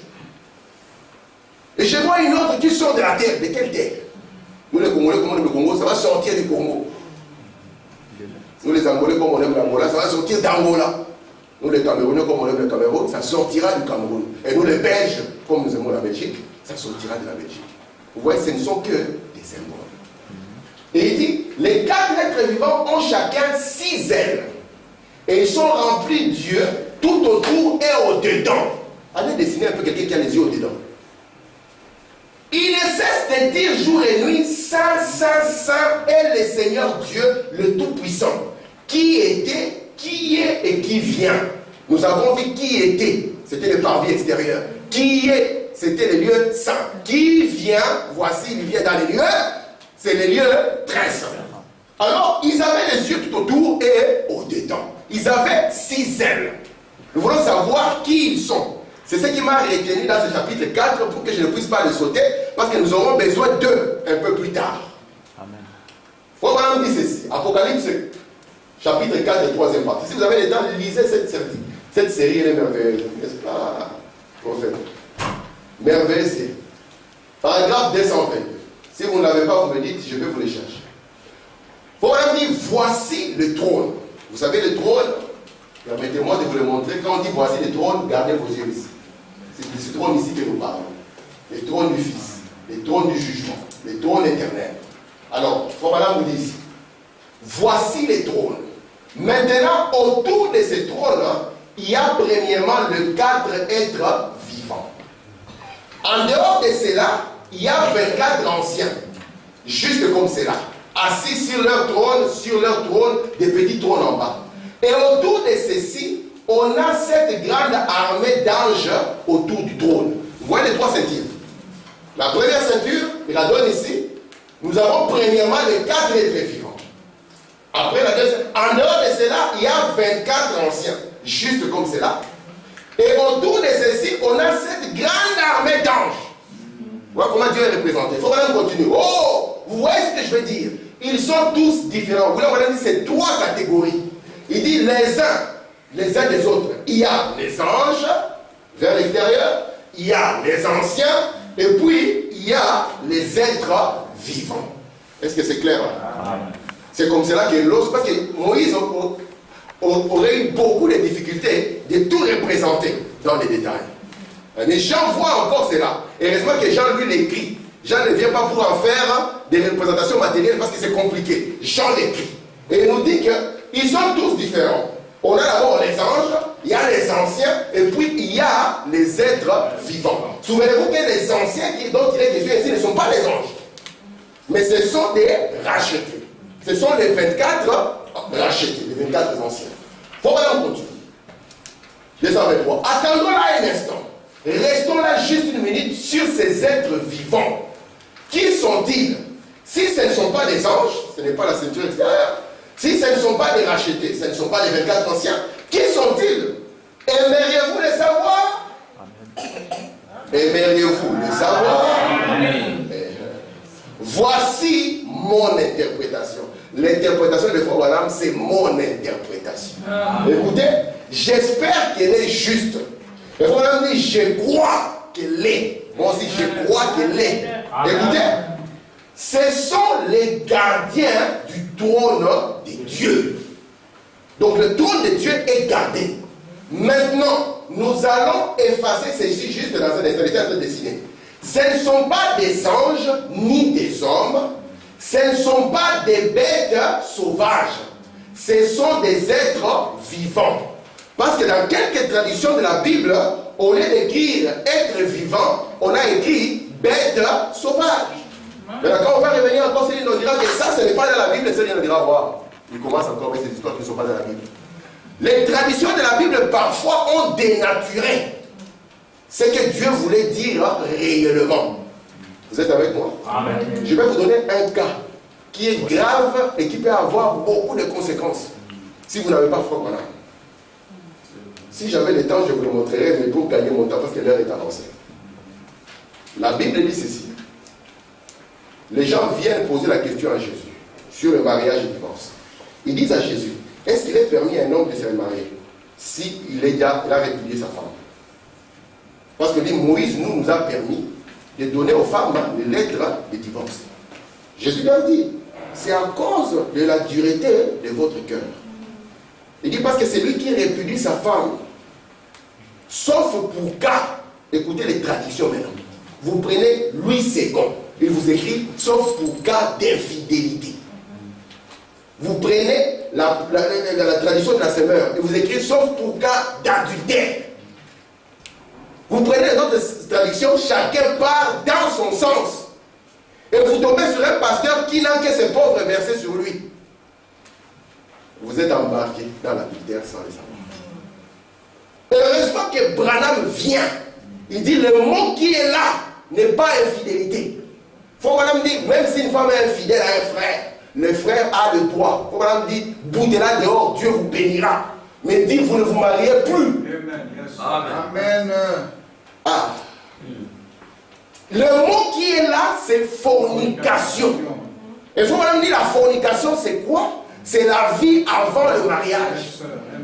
Et je vois une autre qui sort de la terre. De quelle terre? Nous les Congolais, comme on aime le Congo, ça va sortir du Congo. Nous les Angolais, comme on aime l'Angola, ça va sortir d'Angola. Nous les Camerounais, comme on aime le Cameroun, ça sortira du Cameroun. Et nous les Belges, comme nous aimons la Belgique, ça sortira de la Belgique. Vous voyez, ce ne sont que des symboles. Et il dit, les 4 êtres vivants ont chacun 6 ailes. Et ils sont remplis d'yeux tout autour et au-dedans. Allez dessiner un peu quelqu'un qui a les yeux au-dedans. Il ne cesse de dire jour et nuit, Saint, Saint, Saint est le Seigneur Dieu, le Tout-Puissant, qui était, qui est et qui vient. Nous avons vu qui était, c'était le parvis extérieur. Qui est, c'était le lieu saint. Qui vient, voici, il vient dans les lieux, c'est le lieu très saint. Alors, ils avaient les yeux tout autour et au-dedans. Ils avaient 6 ailes. Nous voulons savoir qui ils sont. C'est ce qui m'a retenu dans ce chapitre 4 pour que je ne puisse pas le sauter, parce que nous aurons besoin d'eux un peu plus tard. Amen. Frère Branham dit ceci, Apocalypse, chapitre 4 et 3e partie. Si vous avez le temps, lisez cette série, elle est merveilleuse, n'est-ce pas, prophète? Merveilleuse série. Paragraphe 222. Si vous ne l'avez pas, vous me dites, je vais vous le chercher. Frère Branham dit, voici le trône. Vous savez, le trône, permettez-moi de vous le montrer. Quand on dit voici le trône, gardez vos yeux ici. C'est de ce trône ici que nous parlons. Le trône du Fils, le trône du jugement, le trône éternel. Alors, Frère Branham nous dit ici, voici les trônes. Maintenant, autour de ces trônes, il y a premièrement les 4 êtres vivants. En dehors de cela, il y a 24 anciens, juste comme cela, assis sur leur trône, des petits trônes en bas. Et autour de ceci, on a cette grande armée d'anges autour du trône. Vous voyez les 3 ceintures. La première ceinture, il la donne ici. Nous avons premièrement les 4 êtres vivants. Après la deuxième, en dehors de cela, il y a 24 anciens, juste comme cela. Et autour de ceci, on a cette grande armée d'anges. Voilà comment Dieu est représenté. Il faut vraiment continuer. Oh, vous voyez ce que je veux dire? Ils sont tous différents. Vous voyez, c'est 3 catégories. Il dit les uns des autres. Il y a les anges vers l'extérieur, il y a les anciens, et puis il y a les êtres vivants. Est-ce que c'est clair? C'est comme cela que parce que Moïse aurait eu beaucoup de difficultés de tout représenter dans les détails. Mais Jean voit encore cela. Heureusement que Jean lui l'écrit. Jean ne vient pas pour en faire des représentations matérielles parce que c'est compliqué. Jean l'écrit. Et il nous dit qu'ils sont tous différents. On a d'abord les anges, il y a les anciens, et puis il y a les êtres vivants. Souvenez-vous que les anciens dont il est question ici ne sont pas les anges. Mais ce sont des rachetés. Ce sont les 24 rachetés, les 24 anciens. Il faut vraiment continuer. 223. Attendons là un instant. Restons là juste une minute sur ces êtres vivants. Qui sont-ils? Si ce ne sont pas des anges, ce n'est pas la ceinture extérieure. Si ce ne sont pas des rachetés, ce ne sont pas les 24 anciens, qui sont-ils? Aimeriez-vous les savoir? Aimeriez-vous les savoir? Voici mon interprétation. L'interprétation de Frère Branham, c'est mon interprétation. Écoutez, j'espère qu'elle est juste. Le Frère Branham dit, je crois qu'elle est. Moi aussi, je crois qu'elle est. Écoutez, ce sont les gardiens du trône de Dieu. Donc le trône de Dieu est gardé. Maintenant, nous allons effacer ceci juste dans un instant. Il est en train de dessiner. Ce ne sont pas des anges ni des hommes. Ce ne sont pas des bêtes sauvages. Ce sont des êtres vivants. Parce que dans quelques traditions de la Bible, au lieu d'écrire être vivant, on a écrit bête sauvage. Mais quand on va revenir encore, on dira que ça, ce n'est pas dans la Bible, et on dira, wow, il commence encore avec ces histoires qui ne sont pas dans la Bible. Les traditions de la Bible, parfois, ont dénaturé ce que Dieu voulait dire réellement. Vous êtes avec moi? Amen. Je vais vous donner un cas qui est grave et qui peut avoir beaucoup de conséquences si vous n'avez pas Frère Branham. Si j'avais le temps, je vous le montrerai, mais pour gagner mon temps, parce que l'heure est avancée. La Bible dit ceci. Les gens viennent poser la question à Jésus sur le mariage et le divorce. Ils disent à Jésus, est-ce qu'il est permis à un homme de se marier s'il a répudié sa femme? Parce que dit Moïse nous a permis de donner aux femmes les lettres de divorce. Jésus leur dit, c'est à cause de la dureté de votre cœur. Il dit parce que c'est lui qui répudie sa femme, sauf pour cas, écoutez les traditions maintenant. Vous prenez Louis II, il vous écrit sauf pour cas d'infidélité. Vous prenez la tradition de la semeur, il vous écrit sauf pour cas d'adultère. Vous prenez les autres traditions, chacun part dans son sens. Et vous tombez sur un pasteur qui n'a que ses pauvres versets sur lui. Vous êtes embarqué dans l'adultère sans le savoir. Heureusement que Branham vient. Il dit le mot qui est là n'est pas infidélité. Faut Branham dit, même si une femme est infidèle à un frère, le frère a le droit. Faut Branham dit, boutez-la dehors, Dieu vous bénira. Mais dit, vous ne vous mariez plus. Amen. Amen. Ah. Le mot qui est là, c'est fornication. Et faut Branham dit, la fornication, c'est quoi? C'est la vie avant le mariage.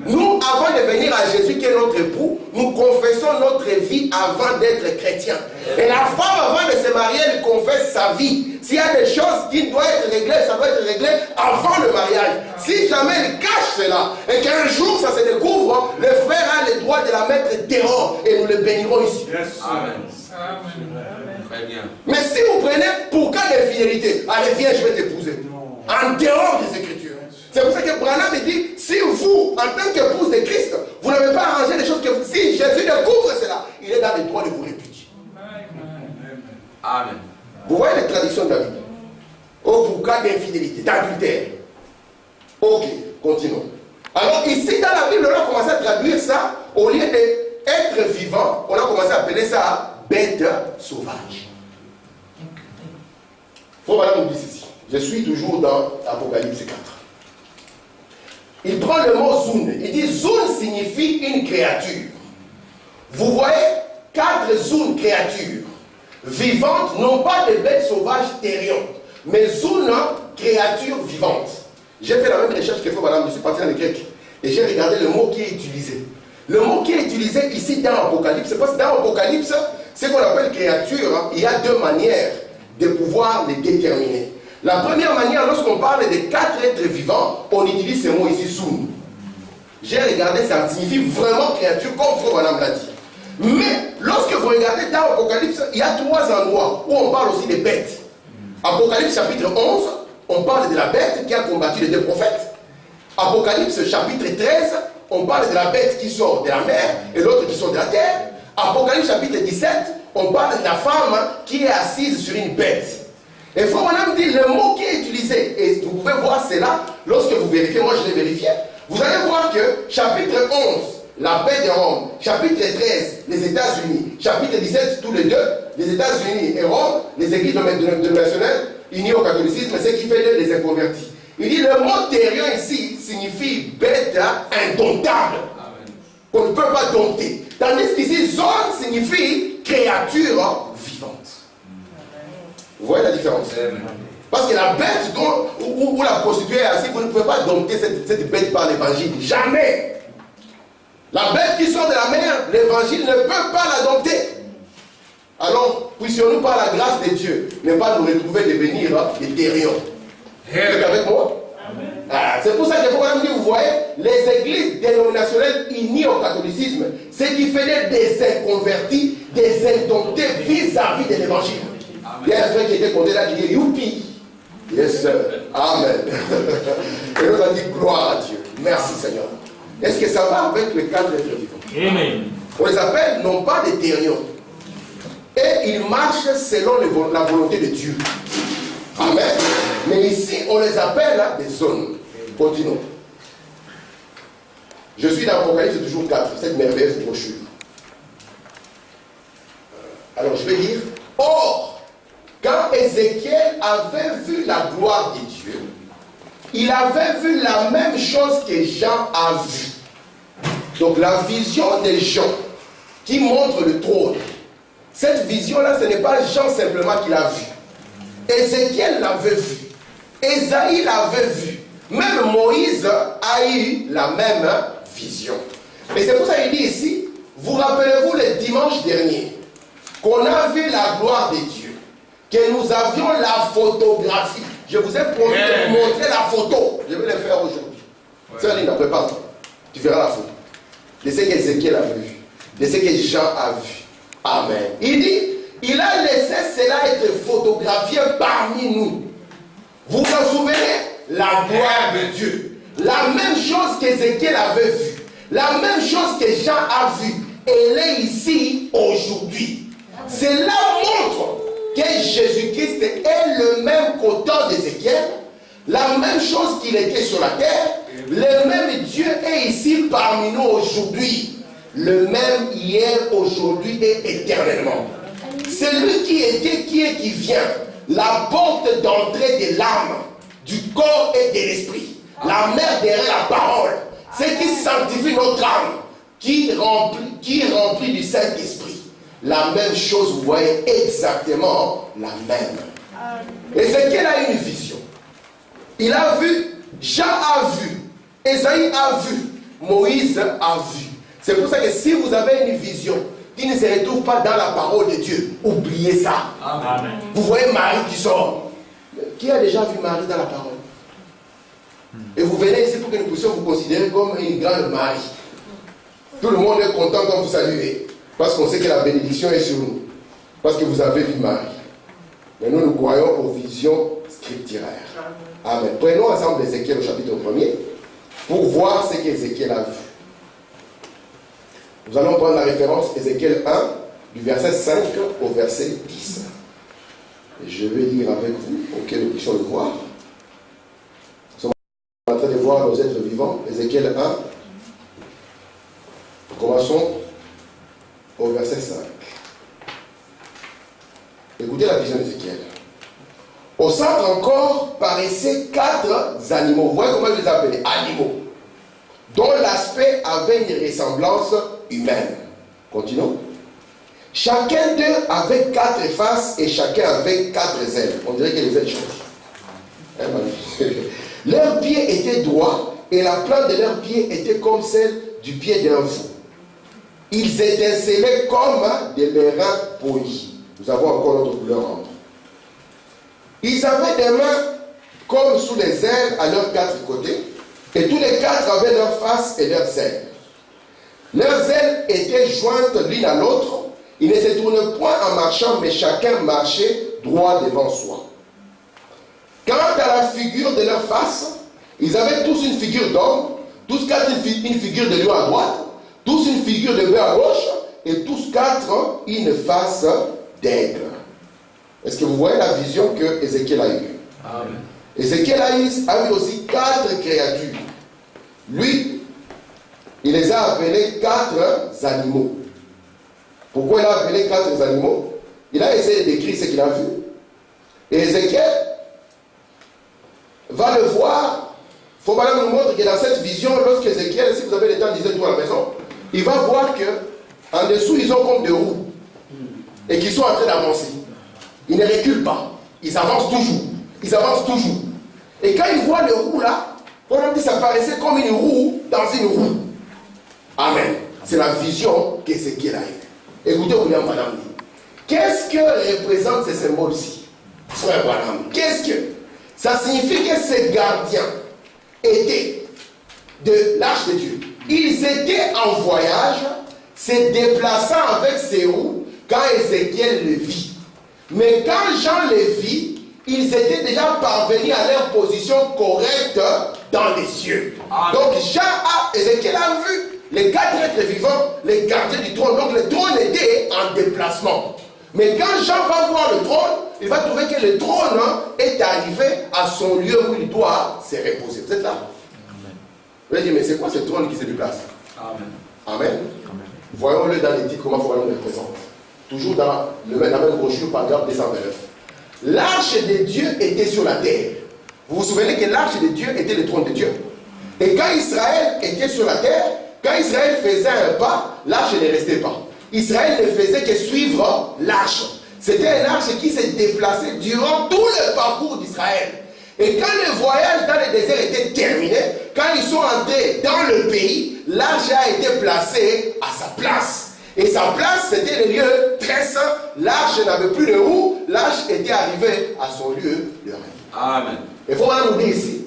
Nous, avant de venir à Jésus qui est notre époux, nous confessons notre vie avant d'être chrétien. Et la femme, avant de se marier, elle confesse sa vie. S'il y a des choses qui doivent être réglées, ça doit être réglé avant le mariage. Si jamais elle cache cela, et qu'un jour ça se découvre, le frère a le droit de la mettre dehors, et nous le bénirons ici. Yes. Amen. Amen. Très bien. Mais si vous prenez pour cas d'infidélité, allez viens, je vais t'épouser. En dehors des Écritures. C'est pour ça que Branham dit, si vous, en tant qu'épouse de Christ, vous n'avez pas arrangé les choses que vous... Si Jésus découvre cela, il est dans le droit de vous répudier. Amen. Vous voyez les traditions de la Bible. Oh, pour cas d'infidélité, d'adultère. Ok, continuons. Alors ici, dans la Bible, on a commencé à traduire ça, au lieu d'être vivant, on a commencé à appeler ça bête sauvage. Faut Branham nous dire ceci. Je suis toujours dans Apocalypse 4. il prend le mot Zun. Il dit Zun signifie une créature. Vous voyez, 4 Zun créatures vivantes, non pas des bêtes sauvages terrientes, mais Zun, créature vivante. J'ai fait la même recherche que madame, je suis parti dans les Grecs et j'ai regardé le mot qui est utilisé. Le mot qui est utilisé ici dans l'Apocalypse, parce que dans l'Apocalypse, ce qu'on appelle créature, il y a 2 manières de pouvoir les déterminer. La première manière, lorsqu'on parle de 4 êtres vivants, on utilise ce mot ici, Zun. J'ai regardé, ça signifie vraiment créature, comme Frère Madame l'a dit. Mais lorsque vous regardez dans l'Apocalypse, il y a 3 endroits où on parle aussi des bêtes. Apocalypse chapitre 11, on parle de la bête qui a combattu les 2 prophètes. Apocalypse chapitre 13, on parle de la bête qui sort de la mer et l'autre qui sort de la terre. Apocalypse chapitre 17, on parle de la femme qui est assise sur une bête. Et Frère Branham dit le mot qui est utilisé, et vous pouvez voir cela lorsque vous vérifiez, moi je l'ai vérifié, vous allez voir que chapitre 11, la paix de Rome, chapitre 13, les États-Unis, chapitre 17, tous les deux, les États-Unis et Rome, les églises nationales unies au catholicisme, c'est ce qui fait les inconvertis. Il dit le mot terrien ici signifie bête indomptable, qu'on ne peut pas dompter. Tandis qu'ici, zone signifie créature vivante. Vous voyez la différence? Parce que la bête où la prostituée est assise, vous ne pouvez pas dompter cette bête par l'évangile. Jamais. La bête qui sort de la mer, l'évangile ne peut pas la dompter. Alors, puissions-nous par la grâce de Dieu ne pas nous retrouver devenir des terriens. Vous êtes avec moi? C'est pour ça que vous voyez, les églises dénominationnelles unies au catholicisme, c'est qui fait des inconvertis, des indomptés vis-à-vis de l'évangile. Il y a un frère qui était compté là qui dit Youpi. Yes, sir. Amen. Et nous a dit gloire à Dieu. Merci Seigneur. Est-ce que ça va avec les 4 êtres vivants? Amen. On les appelle non pas des terriens. Et ils marchent selon la volonté de Dieu. Amen. Mais ici, on les appelle des zones. Continuons. Je suis dans l'Apocalypse toujours 4, cette merveilleuse brochure. Alors je vais lire. Or, quand Ézéchiel avait vu la gloire de Dieu, il avait vu la même chose que Jean a vu. Donc la vision de Jean qui montre le trône. Cette vision-là, ce n'est pas Jean simplement qui l'a vu. Ézéchiel l'avait vu. Ésaïe l'avait vu. Même Moïse a eu la même vision. Et c'est pour ça qu'il dit ici, vous rappelez-vous le dimanche dernier, qu'on a vu la gloire de Dieu, que nous avions la photographie. Je vous ai promis de vous montrer la photo. Je vais le faire aujourd'hui. Sœur Linda, prépare-toi. Tu verras la photo. De ce qu'Ézéchiel a vu. De ce que Jean a vu. Amen. Il dit, il a laissé cela être photographié parmi nous. Vous vous souvenez? La gloire de Dieu. La même chose qu'Ézéchiel avait vue. La même chose que Jean a vue. Elle est ici aujourd'hui. Cela montre que Jésus-Christ est le même qu'au temps d'Ézéchiel. La même chose qu'il était sur la terre. Le même Dieu est ici parmi nous aujourd'hui. Le même hier, aujourd'hui et éternellement. C'est lui qui était, qui est, qui vient. La porte d'entrée de l'âme, du corps et de l'esprit. La mère derrière la parole. C'est qui sanctifie notre âme. Qui remplit du Saint-Esprit. La même chose, vous voyez, exactement la même. Ézéchiel a une vision. Il a vu, Jean a vu, Ésaïe a vu, Moïse a vu. C'est pour ça que si vous avez une vision qui ne se retrouve pas dans la parole de Dieu, oubliez ça. Amen. Vous voyez Marie qui sort. Qui a déjà vu Marie dans la parole? Et vous venez ici pour que nous puissions vous considérer comme une grande Marie. Tout le monde est content quand vous saluez. Parce qu'on sait que la bénédiction est sur nous. Parce que vous avez vu Marie. Mais nous croyons aux visions scripturaires. Amen. Prenons ensemble Ézéchiel au chapitre 1er pour voir ce qu'Ézéchiel a vu. Nous allons prendre la référence Ézéchiel 1 du verset 5 au verset 10. Et je vais lire avec vous pour que nous puissions le voir. Nous sommes en train de voir nos êtres vivants. Ézéchiel 1. Commençons au verset 5. Écoutez la vision d'Ézéchiel. Au centre encore paraissaient 4 animaux. Vous voyez comment je les appelle? Animaux. dont l'aspect avait une ressemblance humaine. Continuons. Chacun d'eux avait 4 faces et chacun avait 4 ailes. On dirait que les ailes changent. Leurs pieds étaient droits et la plante de leurs pieds était comme celle du pied d'un veau. Ils étincelaient comme des mérins polis. Nous avons encore notre couleur en. Ils avaient des mains comme sous les ailes à leurs 4 côtés, et tous les 4 avaient leurs faces et leurs ailes. Leurs ailes étaient jointes l'une à l'autre. Ils ne se tournaient point en marchant, mais chacun marchait droit devant soi. Quant à la figure de leur face, ils avaient tous une figure d'homme, tous 4 une figure de lion à droite, tous une figure de bœuf à gauche, et tous 4 une face d'aigle. Est-ce que vous voyez la vision que Ézéchiel a eue? Amen. Ézéchiel a eu aussi 4 créatures. Lui, il les a appelés 4 animaux. Pourquoi il a appelé 4 animaux? Il a essayé de décrire ce qu'il a vu. Et Ézéchiel va le voir. Il faut maintenant nous montrer que dans cette vision, lorsque Ézéchiel, si vous avez le temps, lisez tout à la maison, il va voir que en dessous, ils ont comme des roues. Et qu'ils sont en train d'avancer. Ils ne reculent pas. Ils avancent toujours. Ils avancent toujours. Et quand ils voient les roues là, on a dit que ça paraissait comme une roue dans une roue. Amen. C'est la vision qu'Ézéchiel a eue. Écoutez, William Branham. Qu'est-ce que représente ces symboles-ci? Frère Branham, qu'est-ce que ça signifie? Que ces gardiens étaient de l'Arche de Dieu. Ils étaient en voyage, se déplaçant avec ces roues quand Ézéchiel le vit. Mais quand Jean le vit, ils étaient déjà parvenus à leur position correcte dans les cieux. Donc Ézéchiel a vu les 4 êtres vivants, les gardiens du trône. Donc le trône était en déplacement. Mais quand Jean va voir le trône, il va trouver que le trône est arrivé à son lieu où il doit se reposer. Vous êtes là? Amen. Vous allez dire, mais c'est quoi ce trône qui se déplace? Amen. Amen. Amen. Voyons-le dans les titres, comment on le présente. Toujours dans la même brochure, paragraphe 229. L'arche de Dieu était sur la terre. Vous vous souvenez que l'arche de Dieu était le trône de Dieu. Et quand Israël était sur la terre, quand Israël faisait un pas, l'arche ne restait pas. Israël ne faisait que suivre l'arche. C'était une arche qui s'est déplacée durant tout le parcours d'Israël. Et quand le voyage dans le désert était terminé, quand ils sont entrés dans le pays, l'arche a été placée à sa place. Et sa place, c'était le lieu très saint. L'arche n'avait plus de roue. L'arche était arrivée à son lieu de règne. Amen. Il faut nous dire ici,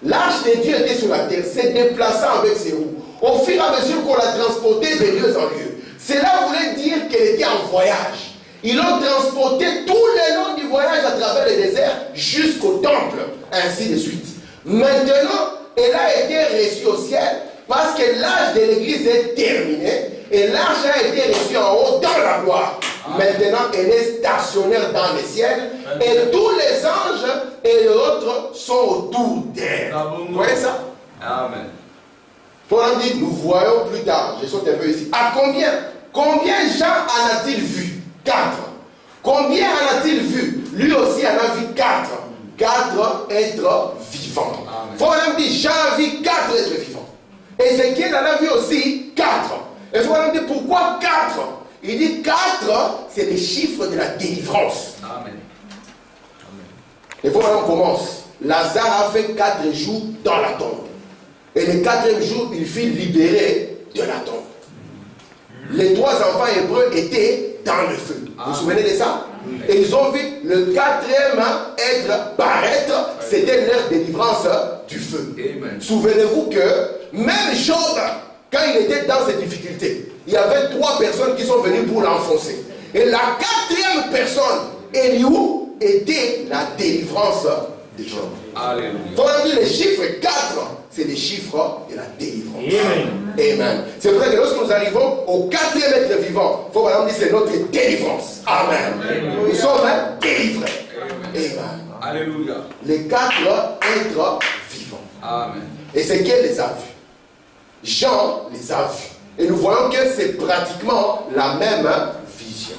l'arche de Dieu était sur la terre, se déplaçant avec ses roues. Au fur et à mesure qu'on l'a transportée de lieu en lieu. Cela voulait dire qu'elle était en voyage. Ils l'ont transportée tout le long du voyage à travers le désert jusqu'au temple, ainsi de suite. Maintenant, elle a été reçue au ciel parce que l'âge de l'église est terminé. Et l'arche a été reçue en haut dans la gloire. Maintenant, elle est stationnaire dans le ciel. Et tous les anges et les autres sont autour d'elle. Vous voyez ça? Amen. Paul dit, nous voyons plus tard. Je saute un peu ici. À combien Jean en a-t-il vu? 4. Combien en a-t-il vu? Lui aussi en a vu 4. 4 êtres vivants. Paul dit, Jean a vu 4 êtres vivants. Ézéchiel en a vu aussi 4. Et je me dit pourquoi 4? Il dit 4, c'est le chiffre de la délivrance. Amen. Et voilà, on commence. Lazare a fait 4 jours dans la tombe. Et le 4e jour, il fut libéré de la tombe. Les 3 enfants hébreux étaient dans le feu. Vous vous souvenez de ça? Et ils ont vu le 4e être paraître. C'était leur délivrance du feu. Souvenez-vous que même Job, quand il était dans ces difficultés, il y avait 3 personnes qui sont venues pour l'enfoncer. Et la 4e personne, Eliou, était la délivrance de Job. Alléluia. Donc le chiffre 4, c'est le chiffre de la délivrance. Amen. C'est pour ça que lorsque nous arrivons au 4e être vivant, il faut vraiment dire que c'est notre délivrance. Amen. Nous sommes délivrés. Amen. Alléluia. Les 4 êtres vivants. Amen. Et c'est qui les a vus? Jean les a vus. Et nous voyons que c'est pratiquement la même vision.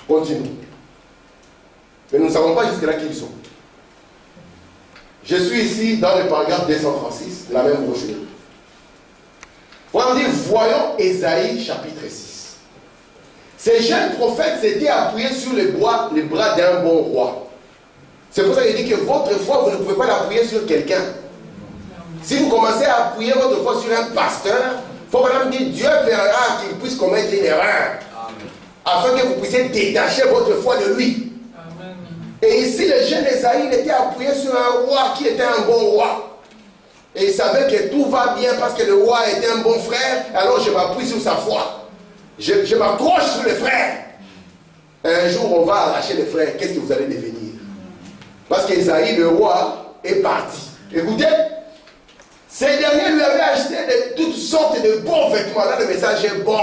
Continue. Mais nous ne savons pas jusque-là qui ils sont. Je suis ici dans le paragraphe 236, la même brochure. On dit, voyons Ésaïe chapitre 6. Ces jeunes prophètes s'étaient appuyés sur les bras d'un bon roi. C'est pour ça qu'il dit que votre foi, vous ne pouvez pas l'appuyer sur quelqu'un. Si vous commencez à appuyer votre foi sur un pasteur, il faut vraiment dire, Dieu verra qu'il puisse commettre une erreur. Amen. Afin que vous puissiez détacher votre foi de lui. Amen. Et ici, le jeune Ésaïe était appuyé sur un roi qui était un bon roi. Et il savait que tout va bien parce que le roi était un bon frère, alors je m'appuie sur sa foi. Je m'accroche sur le frère. Un jour, on va arracher les frères. Qu'est-ce que vous allez devenir? Parce qu'Ésaïe, le roi, est parti. Écoutez, ces derniers lui avaient acheté toutes sortes de bons vêtements. Là, le message est bon.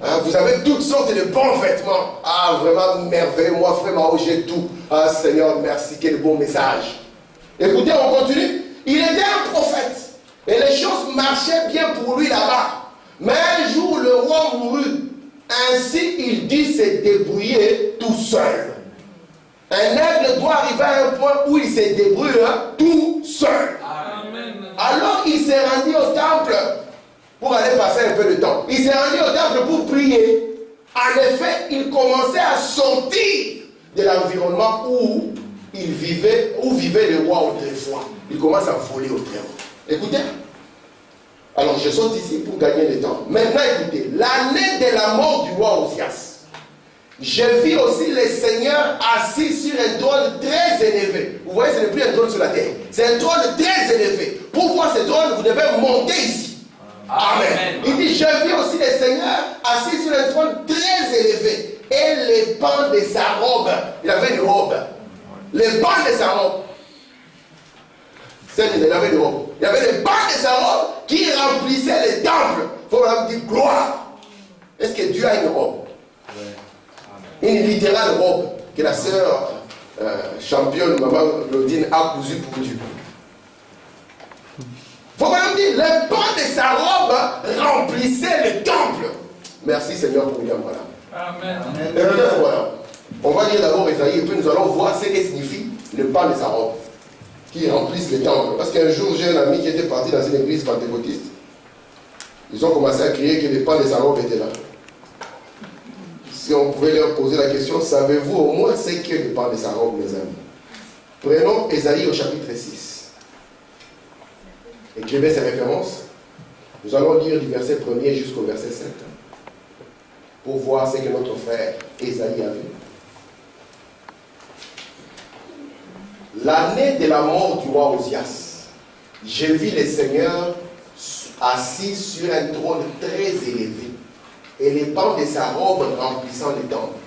Hein, vous avez toutes sortes de bons vêtements. Ah, vraiment merveilleux. Moi, frère Mao, j'ai tout. Ah, Seigneur, merci. Quel bon message. Écoutez, on continue. Il était un prophète. Et les choses marchaient bien pour lui là-bas. Mais un jour, le roi mourut. Ainsi, il dit se débrouiller tout seul. Un aigle doit arriver à un point où il se débrouille tout seul. Amen. Alors il s'est rendu au temple pour aller passer un peu de temps. Il s'est rendu au temple pour prier. En effet, il commençait à sortir de l'environnement où vivait le roi autrefois. Il commence à voler autrement. Écoutez. Alors je saute ici pour gagner le temps. Maintenant écoutez. L'année de la mort du roi Osias. Je vis aussi le Seigneur assis sur un trône très élevé. Vous voyez, ce n'est plus un trône sur la terre. C'est un trône très élevé. Pour voir ce trône, vous devez monter ici. Amen. Il dit, je vis aussi le Seigneur assis sur un trône très élevé. Et les pans de sa robe. Il avait une robe. Les pans de sa robe. Il avait une robe. Il y avait les pans de sa robe qui remplissaient les temples. Il faut leur dire gloire. Est-ce que Dieu a une robe? Une littérale robe que la sœur championne, maman Claudine, a cousue pour Dieu. Il faut même dire, le pan de sa robe remplissait le temple. Merci Seigneur pour William, voilà. Amen. Et voilà. On va lire d'abord Ésaïe et puis nous allons voir ce que signifie le pan de sa robe qui remplisse le temple. Parce qu'un jour, j'ai un ami qui était parti dans une église pentecôtiste. Ils ont commencé à crier que le pan de sa robe était là. Si on pouvait leur poser la question, savez-vous au moins ce que le pan de sa robe, mes amis? Prenons Ésaïe au chapitre 6. Écrivez ces références. Nous allons lire du verset 1er jusqu'au verset 7 pour voir ce que notre frère Ésaïe a vu. L'année de la mort du roi Osias, j'ai vu le Seigneur assis sur un trône très élevé et les pans de sa robe remplissant le temple.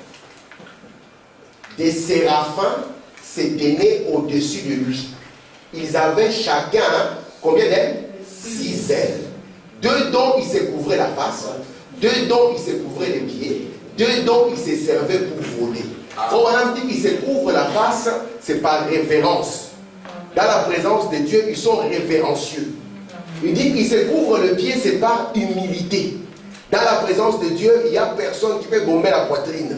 Des séraphins se tenaient au-dessus de lui. Ils avaient chacun, combien d'ailes? 6 ailes. 2 dont ils se couvraient la face, 2 dont ils se couvraient les pieds, 2 dont ils se servaient pour voler. Quand on dit qu'ils se couvrent la face, c'est par révérence. Dans la présence de Dieu, ils sont révérencieux. Il dit qu'ils se couvrent le pied, c'est par humilité. Dans la présence de Dieu, il n'y a personne qui peut bomber la poitrine.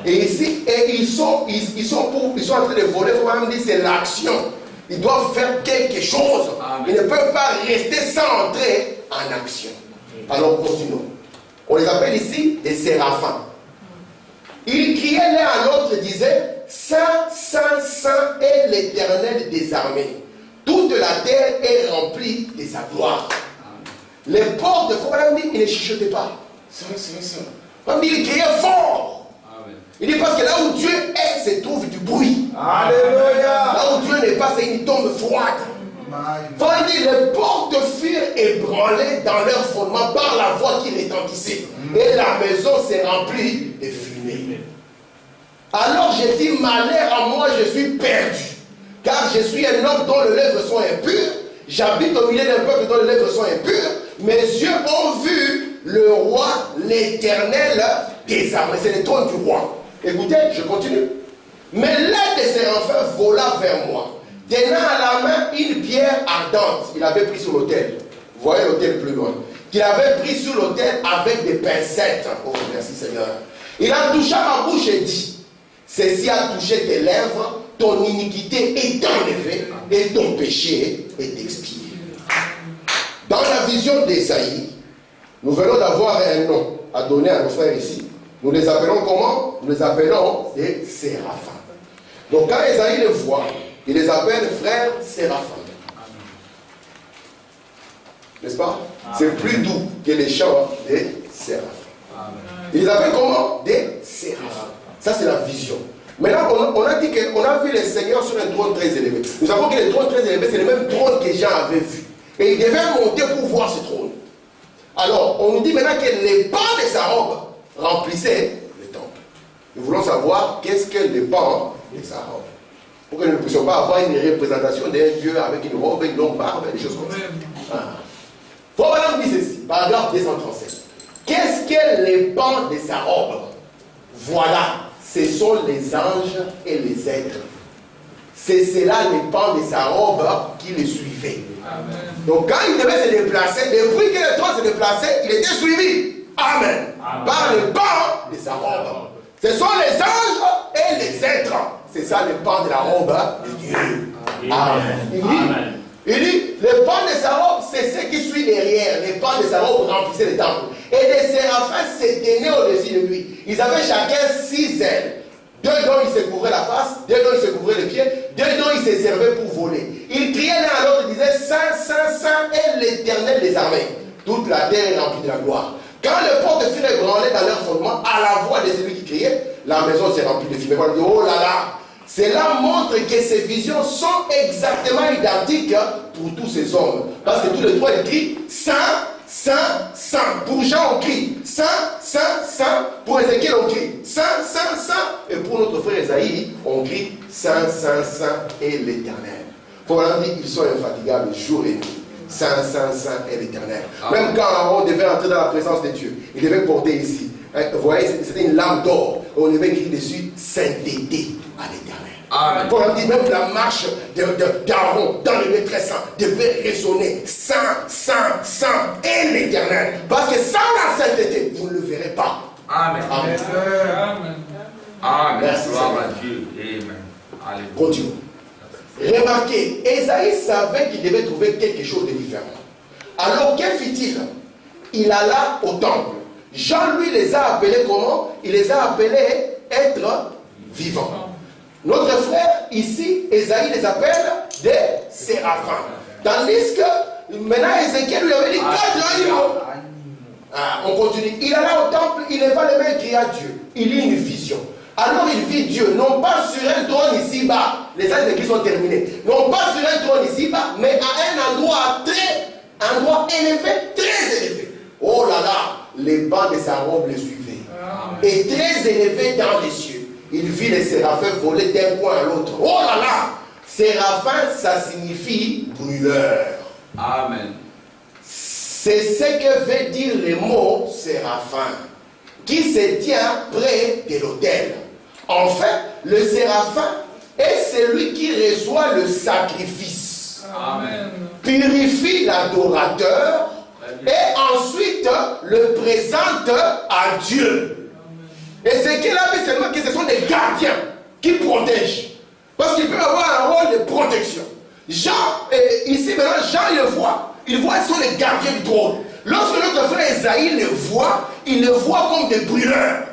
Et ici, ils sont en train de voler, il faut même dire c'est l'action. Ils doivent faire quelque chose. Ils ne peuvent pas rester sans entrer en action. Alors continuons. On les appelle ici des séraphins. Ils criaient l'un à l'autre, disaient, Saint, Saint, Saint est l'Éternel des armées. Toute la terre est remplie de sa gloire. Les portes de Fouramdi, ils ne chuchotaient pas. Saint, Saint, Saint. Ils criaient fort. Amen. Il dit parce que là où Dieu est, se trouve du bruit. Alléluia. Là où Dieu n'est pas, c'est une tombe froide. Dit, les portes furent ébranlées dans leur fondement par la voix qui retentissait. Et la maison s'est remplie de fumée. Alors j'ai dit, malheur à moi, je suis perdu. Car je suis un homme dont les lèvres sont impures. J'habite au milieu d'un peuple dont les lèvres sont impures. Mes yeux ont vu le roi, l'Éternel des armées. C'est le trône du roi. Écoutez, je continue. Mais l'un de ses enfants vola vers moi, tenant à la main une pierre ardente. Il avait pris sur l'autel. Vous voyez l'autel plus loin. Qu'il avait pris sur l'autel avec des pincettes. Oh, merci Seigneur. Il a touché ma bouche et dit, ceci a touché tes lèvres, ton iniquité est enlevée et ton péché est expié. Dans la vision d'Ésaïe, Nous venons d'avoir un nom à donner à nos frères ici. Nous les appelons comment? Nous les appelons des séraphins. Donc quand Esaïe les voit, il les appelle frères séraphins. N'est-ce pas? C'est plus doux que les chants des séraphins. Il les appelle comment? Des séraphins. Ça c'est la vision. Maintenant on a dit qu'on a vu les seigneurs sur un trône très élevé. Nous savons que le trône très élevé, c'est le même trône que Jean avait vu. Et il devait monter pour voir ce trône. Alors on nous dit maintenant que les pans de sa robe remplissaient le temple. Nous voulons savoir qu'est-ce que les pans de sa robe. Pour que nous ne puissions pas avoir une représentation d'un Dieu avec une robe, une longue barbe, des choses comme ça. Voilà, nous dit ceci, paragraphe 237. Qu'est-ce que les pans de sa robe? Voilà, ce sont les anges et les êtres. C'est cela les pans de sa robe qui le suivaient. Amen. Donc quand il devait se déplacer, depuis que le trône se déplaçait, il était suivi. Amen. Amen. Par les pans de sa robe. Ce sont les anges et les êtres. C'est ça le pan de la robe de Dieu. Amen. Il dit, le pan de sa robe, c'est ce qui suit derrière. Les pans de sa robe remplissaient le temple. Et les séraphins s'éteignaient au-dessus de lui. Ils avaient chacun 6 ailes. 2 dont ils se couvraient la face, 2 dont ils se couvraient les pieds, 2 dont ils se servaient pour voler. Ils criaient l'un à l'autre, ils disaient, Saint, Saint, Saint est l'Éternel des armées. Toute la terre est remplie de la gloire. Quand les portes furent ébranlées dans leur fondement, à la voix de celui qui criait, la maison s'est remplie de fumée. On dit, oh là là! Cela montre que ces visions sont exactement identiques pour tous ces hommes. Parce que tous les trois, ils crient Saint, Saint, Saint. Pour Jean, on crie Saint, Saint, Saint. Pour Ézéchiel, on crie Saint, Saint, Saint. Et pour notre frère Esaïe, on crie Saint, Saint, Saint et l'Éternel. Voilà, ils sont infatigables jour et nuit. Saint, Saint, Saint et l'Éternel. Même quand on devait entrer dans la présence de Dieu, il devait porter ici. Vous voyez, c'était une lame d'or. On devait écrire dessus sainteté à l'Éternel. Amen. Pour dire même la marche d'Aaron dans le lieu très saint devait résonner Saint, Saint, Saint et l'Éternel. Parce que sans la sainteté, vous ne le verrez pas. Amen. Amen. Amen. Amen. Merci. Gloire à Dieu. Amen. Continue. Remarquez, Esaïe savait qu'il devait trouver quelque chose de différent. Alors que fit-il? Il alla au temple. Jean, lui, les a appelés comment? Il les a appelés être vivants. Notre frère, ici, Esaïe les appelle des séraphins. Tandis que, maintenant, Ézéchiel lui avait dit 4 animaux. On continue. Il alla au temple, il leva les mains et cria à Dieu. Il eut une vision. Alors il vit Dieu, non pas sur un trône ici-bas, les années d'église sont terminées, non pas sur un trône ici-bas, mais à un endroit élevé, très élevé. Oh là là, les bancs de sa robe le suivaient. Et très élevé dans les cieux. Il vit les séraphins voler d'un coin à l'autre. Oh là là! Séraphin, ça signifie brûleur. Amen. C'est ce que veut dire le mot séraphin, qui se tient près de l'autel. En fait, le séraphin est celui qui reçoit le sacrifice. Amen. Purifie l'adorateur et ensuite le présente à Dieu. Et ce qu'il a vu seulement que ce sont des gardiens qui protègent. Parce qu'il peut avoir un rôle de protection. Jean, ici maintenant, Jean il le voit. Il voit qu'ils sont les gardiens du trône. Lorsque notre frère Esaïe le voit, il le voit comme des brûleurs.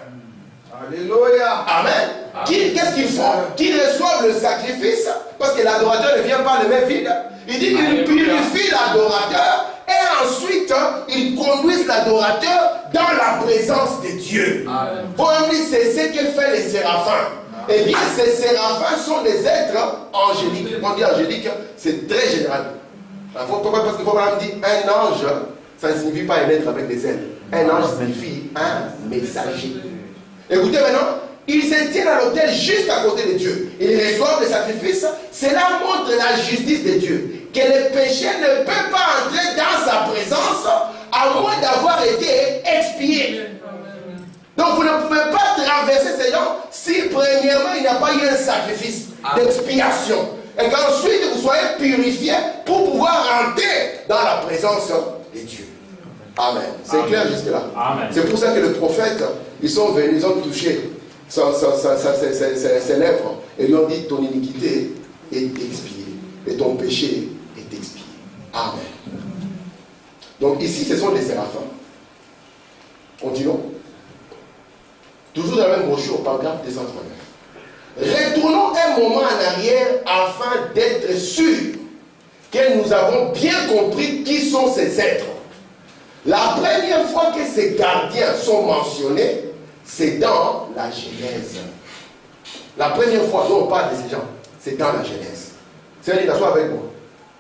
Alléluia. Amen. Qu'est-ce qu'ils font? Qu'ils reçoivent le sacrifice, parce que l'adorateur ne vient pas les mains vides. Il dit qu'il purifie l'adorateur et ensuite ils conduisent l'adorateur dans la présence de Dieu. Pour lui, c'est ce que fait les séraphins. Eh bien, ces séraphins sont des êtres angéliques. On dit angélique, c'est très général. Parce qu'il faut vraiment dire un ange, ça ne signifie pas un être avec des ailes. Un ange signifie un messager. Écoutez maintenant, ils se tiennent à l'autel juste à côté de Dieu. Ils reçoivent le sacrifice. Cela montre la justice de Dieu. Que le péché ne peut pas entrer dans sa présence à moins d'avoir été expié. Donc vous ne pouvez pas traverser ces gens si premièrement il n'y a pas eu un sacrifice d'expiation. Et qu'ensuite vous soyez purifiés pour pouvoir rentrer dans la présence de Dieu. Amen. C'est clair jusque-là. C'est pour ça que les prophètes, ils sont venus, ils ont touché ses lèvres et lui ont dit ton iniquité est expiée et ton péché est expié. Amen. Donc ici ce sont des séraphins. Continuons. Toujours dans la même brochure, paragraphe 239. Retournons un moment en arrière afin d'être sûrs que nous avons bien compris qui sont ces êtres. La première fois que ces gardiens sont mentionnés, c'est dans la Genèse. La première fois dont on parle de ces gens, c'est dans la Genèse. C'est-à-dire, t'assois avec moi.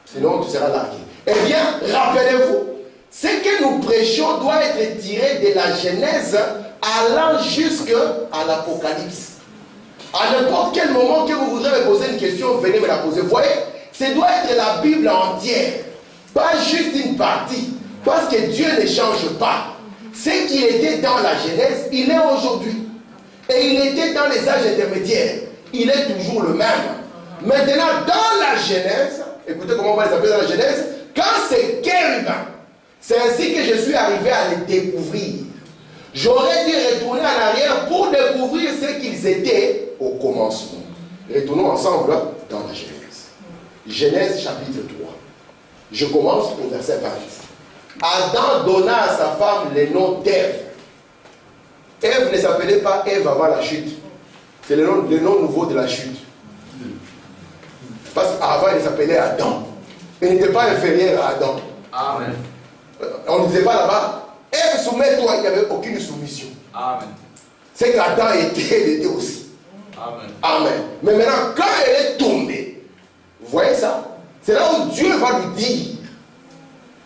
Sinon, tu seras largué. Eh bien, rappelez-vous, ce que nous prêchons doit être tiré de la Genèse allant jusqu'à l'Apocalypse. À n'importe quel moment que vous voudrez me poser une question, venez me la poser. Vous voyez, ce doit être la Bible entière, pas juste une partie. Parce que Dieu ne change pas. Ce qu'il était dans la Genèse, il est aujourd'hui. Et il était dans les âges intermédiaires. Il est toujours le même. Maintenant, dans la Genèse, écoutez comment on va les appeler dans la Genèse, quand c'est Kérubin, c'est ainsi que je suis arrivé à les découvrir. J'aurais dû retourner en arrière pour découvrir ce qu'ils étaient au commencement. Retournons ensemble dans la Genèse. Genèse chapitre 3. Je commence au verset 20. Adam donna à sa femme le nom d'Ève. Ève ne s'appelait pas Ève avant la chute. C'est le nom nouveau de la chute. Parce qu'avant il s'appelait Adam. Il n'était pas inférieur à Adam. Amen. On ne disait pas là-bas, Ève, soumets-toi, il n'y avait aucune soumission. Amen. C'est qu'Adam était, elle était aussi. Amen. Amen. Mais maintenant, quand elle est tombée, vous voyez ça? C'est là où Dieu va lui dire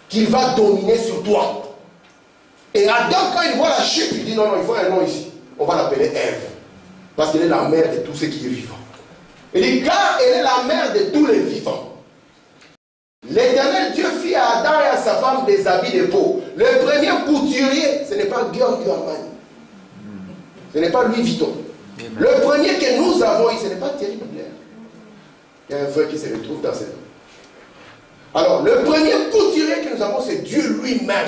qu'il va dominer sur toi. Et Adam, quand il voit la chute, il dit non, il faut un nom ici. On va l'appeler Ève. Parce qu'elle est la mère de tout ce qui est vivant. Il dit, car elle est la mère de tous les vivants. L'Éternel Dieu fit à Adam et à sa femme des habits de peau. Le premier couturier, ce n'est pas Guillaume Armani. Ce n'est pas Louis Vuitton. Le premier que nous avons eu, ce n'est pas Thierry Mugler. Il y a un frère qui se retrouve dans cette. Alors, le premier couturier que nous avons, c'est Dieu lui-même.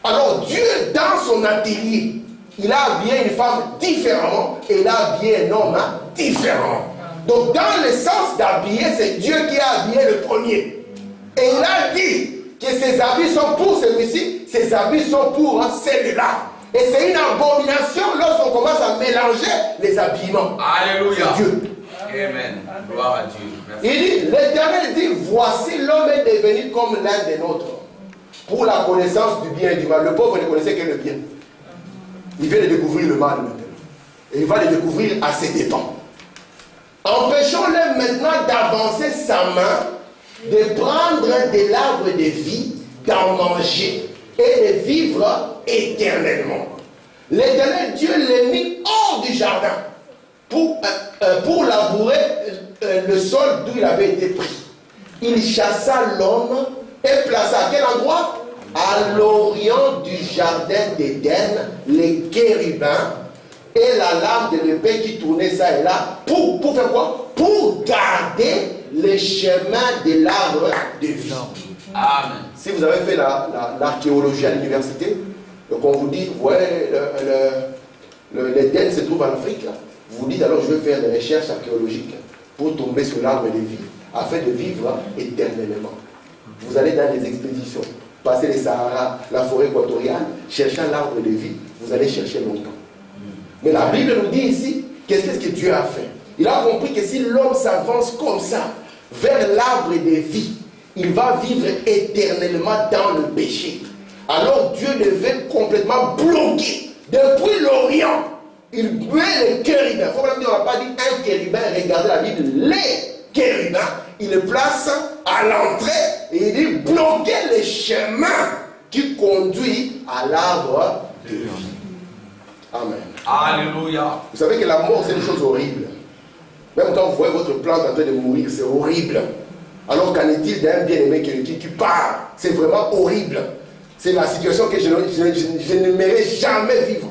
Alors, Dieu, dans son atelier, il a habillé une femme différemment et il a habillé un homme différent. Donc, dans le sens d'habiller, c'est Dieu qui a habillé le premier. Et il a dit que ses habits sont pour celui-ci, ses habits sont pour celui-là. Et c'est une abomination lorsqu'on commence à mélanger les habillements. Alléluia. C'est Dieu. Amen. Gloire à Dieu. Merci. Il dit, l'Éternel dit, voici l'homme est devenu comme l'un des nôtres, pour la connaissance du bien et du mal. Le pauvre ne connaissait que le bien. Il vient de découvrir le mal maintenant. Et il va le découvrir à ses dépens. Empêchons-le maintenant d'avancer sa main, de prendre de l'arbre de vie, d'en manger et de vivre éternellement. L'Éternel Dieu l'a mis hors du jardin pour labourer le sol d'où il avait été pris. Il chassa l'homme et plaça à quel endroit? À l'orient du jardin d'Éden, les chérubins et la lame de l'épée qui tournait ça et là. Pour faire quoi? Pour garder les chemins de l'arbre de vie. Amen. Si vous avez fait l'archéologie à l'université, donc on vous dit, ouais, l'Éden se trouve en Afrique, là. Vous dites alors je vais faire des recherches archéologiques pour tomber sur l'arbre de vie, afin de vivre éternellement. Vous allez dans des expéditions, passer les Sahara, la forêt équatoriale, cherchant l'arbre de vie, vous allez chercher longtemps. Mais la Bible nous dit ici, qu'est-ce que Dieu a fait? Il a compris que si l'homme s'avance comme ça, vers l'arbre de vie, il va vivre éternellement dans le péché. Alors Dieu devait complètement bloquer depuis l'Orient. Il met les chérubins. Il faut qu'on n'a pas dit un chérubin, regardez la Bible, les chérubins, il le place à l'entrée et il dit bloquer les chemins qui conduisent à l'arbre de vie. Amen. Alléluia. Vous savez que la mort, c'est une chose horrible. Même quand vous voyez votre plante en train de mourir, c'est horrible. Alors qu'en est-il d'un bien-aimé qui part? C'est vraiment horrible. C'est la situation que je n'aimerais jamais vivre.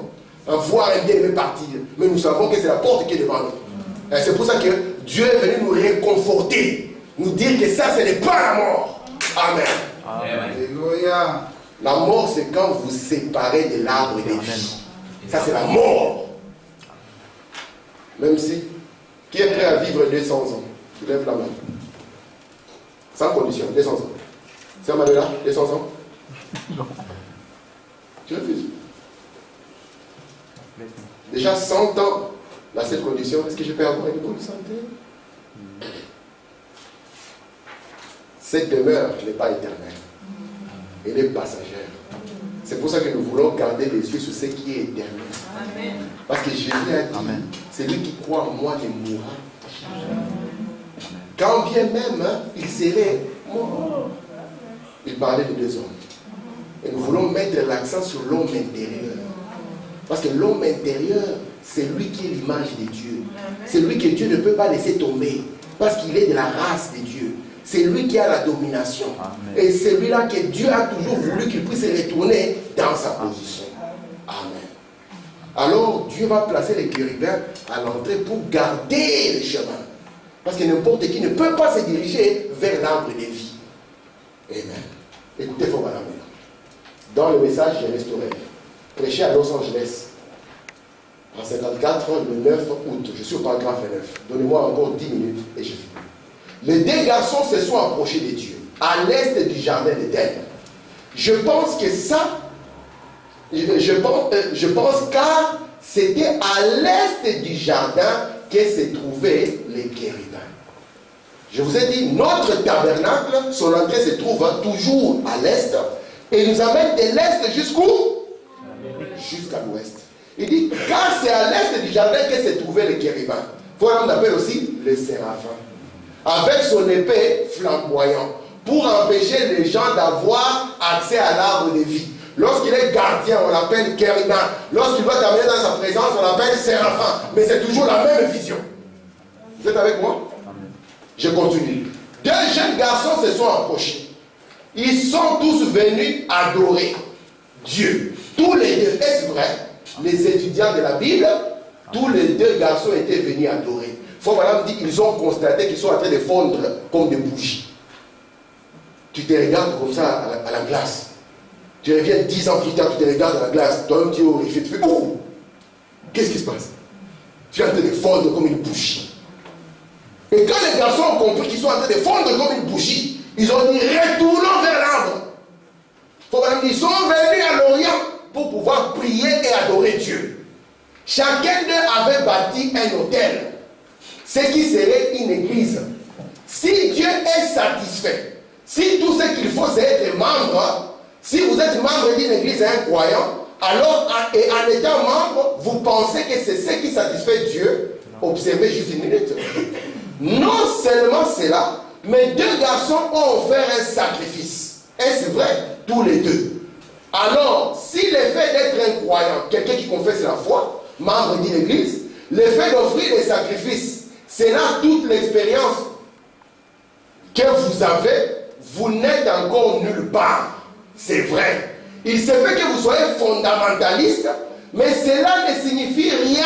Voir un bien-aimé partir. Mais nous savons que c'est la porte qui est devant nous. Et c'est pour ça que Dieu est venu nous réconforter. Nous dire que ça, ce n'est pas la mort. Amen. Alléluia. La mort, c'est quand vous séparez de l'arbre de vie. Ça, c'est la mort. Même si, qui est prêt à vivre 200 ans? Tu lèves la main. Sans condition, 200 ans. C'est Manuela, 200 ans? Tu refuses. Déjà 100 ans dans cette condition, est-ce que je peux avoir une bonne santé? Cette demeure n'est pas éternelle. Elle est passagère. C'est pour ça que nous voulons garder les yeux sur ce qui est éternel. Amen. Parce que Jésus a dit, celui qui croit en moi ne mourra jamais. Quand bien même il serait mort. Il parlait de deux hommes. Et nous voulons mettre l'accent sur l'homme intérieur. Parce que l'homme intérieur, c'est lui qui est l'image de Dieu. C'est lui que Dieu ne peut pas laisser tomber. Parce qu'il est de la race de Dieu. C'est lui qui a la domination. Amen. Et c'est lui-là que Dieu a toujours voulu qu'il puisse retourner dans sa position. Amen. Alors Dieu va placer les chérubins à l'entrée pour garder le chemin. Parce que n'importe qui ne peut pas se diriger vers l'arbre de vie. Amen. Écoutez, faut madame. Dans le message, j'ai restauré. Prêché à Los Angeles. En 54, le 9 août. Je suis au paragraphe 9. Donnez-moi encore 10 minutes et je finis. Les deux garçons se sont approchés de Dieu, à l'est du jardin d'Éden. Je pense que ça, je pense car c'était à l'est du jardin que se trouvaient les chérubins. Je vous ai dit, notre tabernacle, son entrée se trouve toujours à l'est, et nous amène de l'est jusqu'où? Jusqu'à l'ouest. Il dit, car c'est à l'est du jardin que se trouvaient les chérubins. On appelle aussi les séraphins. Avec son épée flamboyante, pour empêcher les gens d'avoir accès à l'arbre de vie. Lorsqu'il est gardien, on l'appelle chérubin. Lorsqu'il doit t'amener dans sa présence, on l'appelle séraphin. Mais c'est toujours la même vision. Vous êtes avec moi? Je continue. Deux jeunes garçons se sont approchés. Ils sont tous venus adorer Dieu. Tous les deux, est-ce vrai? Les étudiants de la Bible, tous les deux garçons étaient venus adorer. Faut madame dit qu'ils ont constaté qu'ils sont en train de fondre comme des bougies. Tu te regardes comme ça à la glace. Tu reviens 10 ans plus tard, tu te regardes à la glace. Toi-même tu es horrifié. Tu fais oh! Qu'est-ce qui se passe? Tu es en train de fondre comme une bougie. Et quand les garçons ont compris qu'ils sont en train de fondre comme une bougie, ils ont dit retournons vers l'arbre. Faut madame dire, ils sont venus à l'Orient pour pouvoir prier et adorer Dieu. Chacun d'eux avait bâti un autel. Ce qui serait une église. Si Dieu est satisfait, si tout ce qu'il faut c'est être membre, si vous êtes membre d'une église et un croyant, alors en étant membre, vous pensez que c'est ce qui satisfait Dieu. Observez juste une minute. Non seulement cela, mais deux garçons ont offert un sacrifice. Est-ce vrai? Tous les deux. Alors, si le fait d'être un croyant, quelqu'un qui confesse la foi, membre d'une église, le fait d'offrir des sacrifices, c'est là toute l'expérience que vous avez, vous n'êtes encore nulle part. C'est vrai. Il se fait que vous soyez fondamentaliste, mais cela ne signifie rien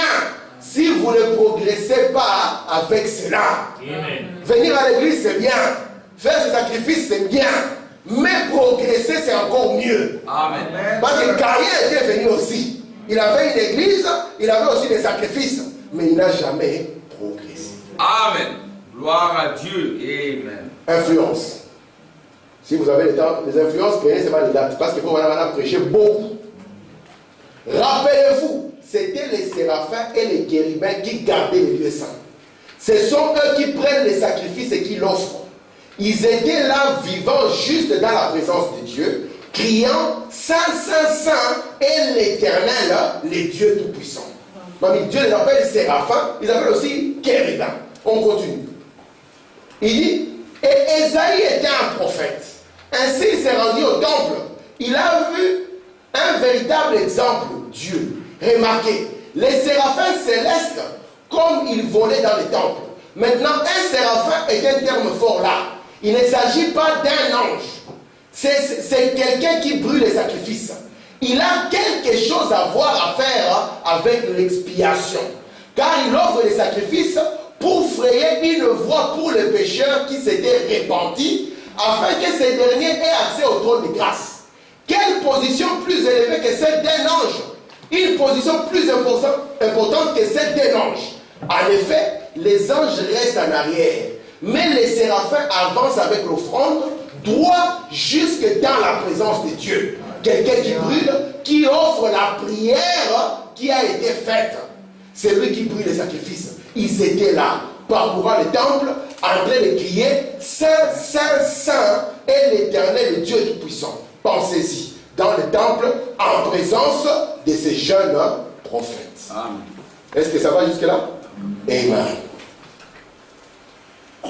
si vous ne progressez pas avec cela. Amen. Venir à l'église, c'est bien. Faire ce sacrifice, c'est bien. Mais progresser, c'est encore mieux. Amen. Parce que Caïn était venu aussi. Il avait une église, il avait aussi des sacrifices, mais il n'a jamais progressé. Amen. Gloire à Dieu. Amen. Influence. Si vous avez le temps, les influences, prenez seulement les dates. Parce qu'il faut vraiment prêcher beaucoup. Rappelez-vous, c'était les séraphins et les chérubins qui gardaient les lieux saints. Ce sont eux qui prennent les sacrifices et qui l'offrent. Ils étaient là vivant juste dans la présence de Dieu, criant Saint, Saint, Saint est l'Éternel, le Dieu Tout-Puissant. Dieu les appelle séraphins, ils appellent aussi chérubins. On continue. Il dit, et Ésaïe était un prophète. Ainsi il s'est rendu au temple. Il a vu un véritable exemple, Dieu. Remarquez, les séraphins célestes, comme ils volaient dans les temples. Maintenant, un séraphin est un terme fort là. Il ne s'agit pas d'un ange. C'est quelqu'un qui brûle les sacrifices. Il a quelque chose à voir à faire avec l'expiation. Car il offre les sacrifices pour frayer une voie pour les pécheurs qui s'étaient repentis, afin que ces derniers aient accès au trône de grâce. Quelle position plus élevée que celle d'un ange? Une position plus importante que celle d'un ange. En effet, les anges restent en arrière, mais les séraphins avancent avec l'offrande, droit jusque dans la présence de Dieu. Quelqu'un qui brûle, qui offre la prière qui a été faite. C'est lui qui brûle les sacrifices. Ils étaient là, parcourant le temple, en train de crier « Saint, Saint, Saint est l'Éternel, le Dieu Tout-Puissant ». Pensez-y, dans le temple, en présence de ces jeunes prophètes. Amen. Est-ce que ça va jusque-là? Amen.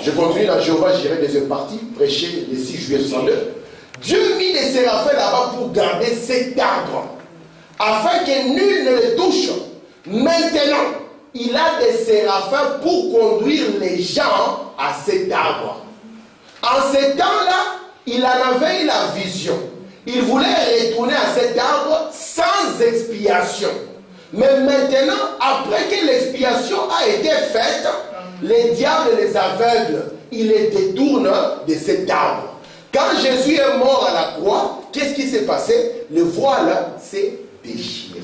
Je continue dans Jéhovah, j'irai deuxième partie, prêcher le 6 juillet 62. Dieu mit les séraphins là-bas pour garder cet arbre, afin que nul ne le touche. Maintenant, il a des séraphins pour conduire les gens à cet arbre. En ce temps-là, il en avait eu la vision. Il voulait retourner à cet arbre sans expiation. Mais maintenant, après que l'expiation a été faite, les diables les aveugles, ils les détournent de cet arbre. Quand Jésus est mort à la croix, qu'est-ce qui s'est passé? Le voile s'est déchiré.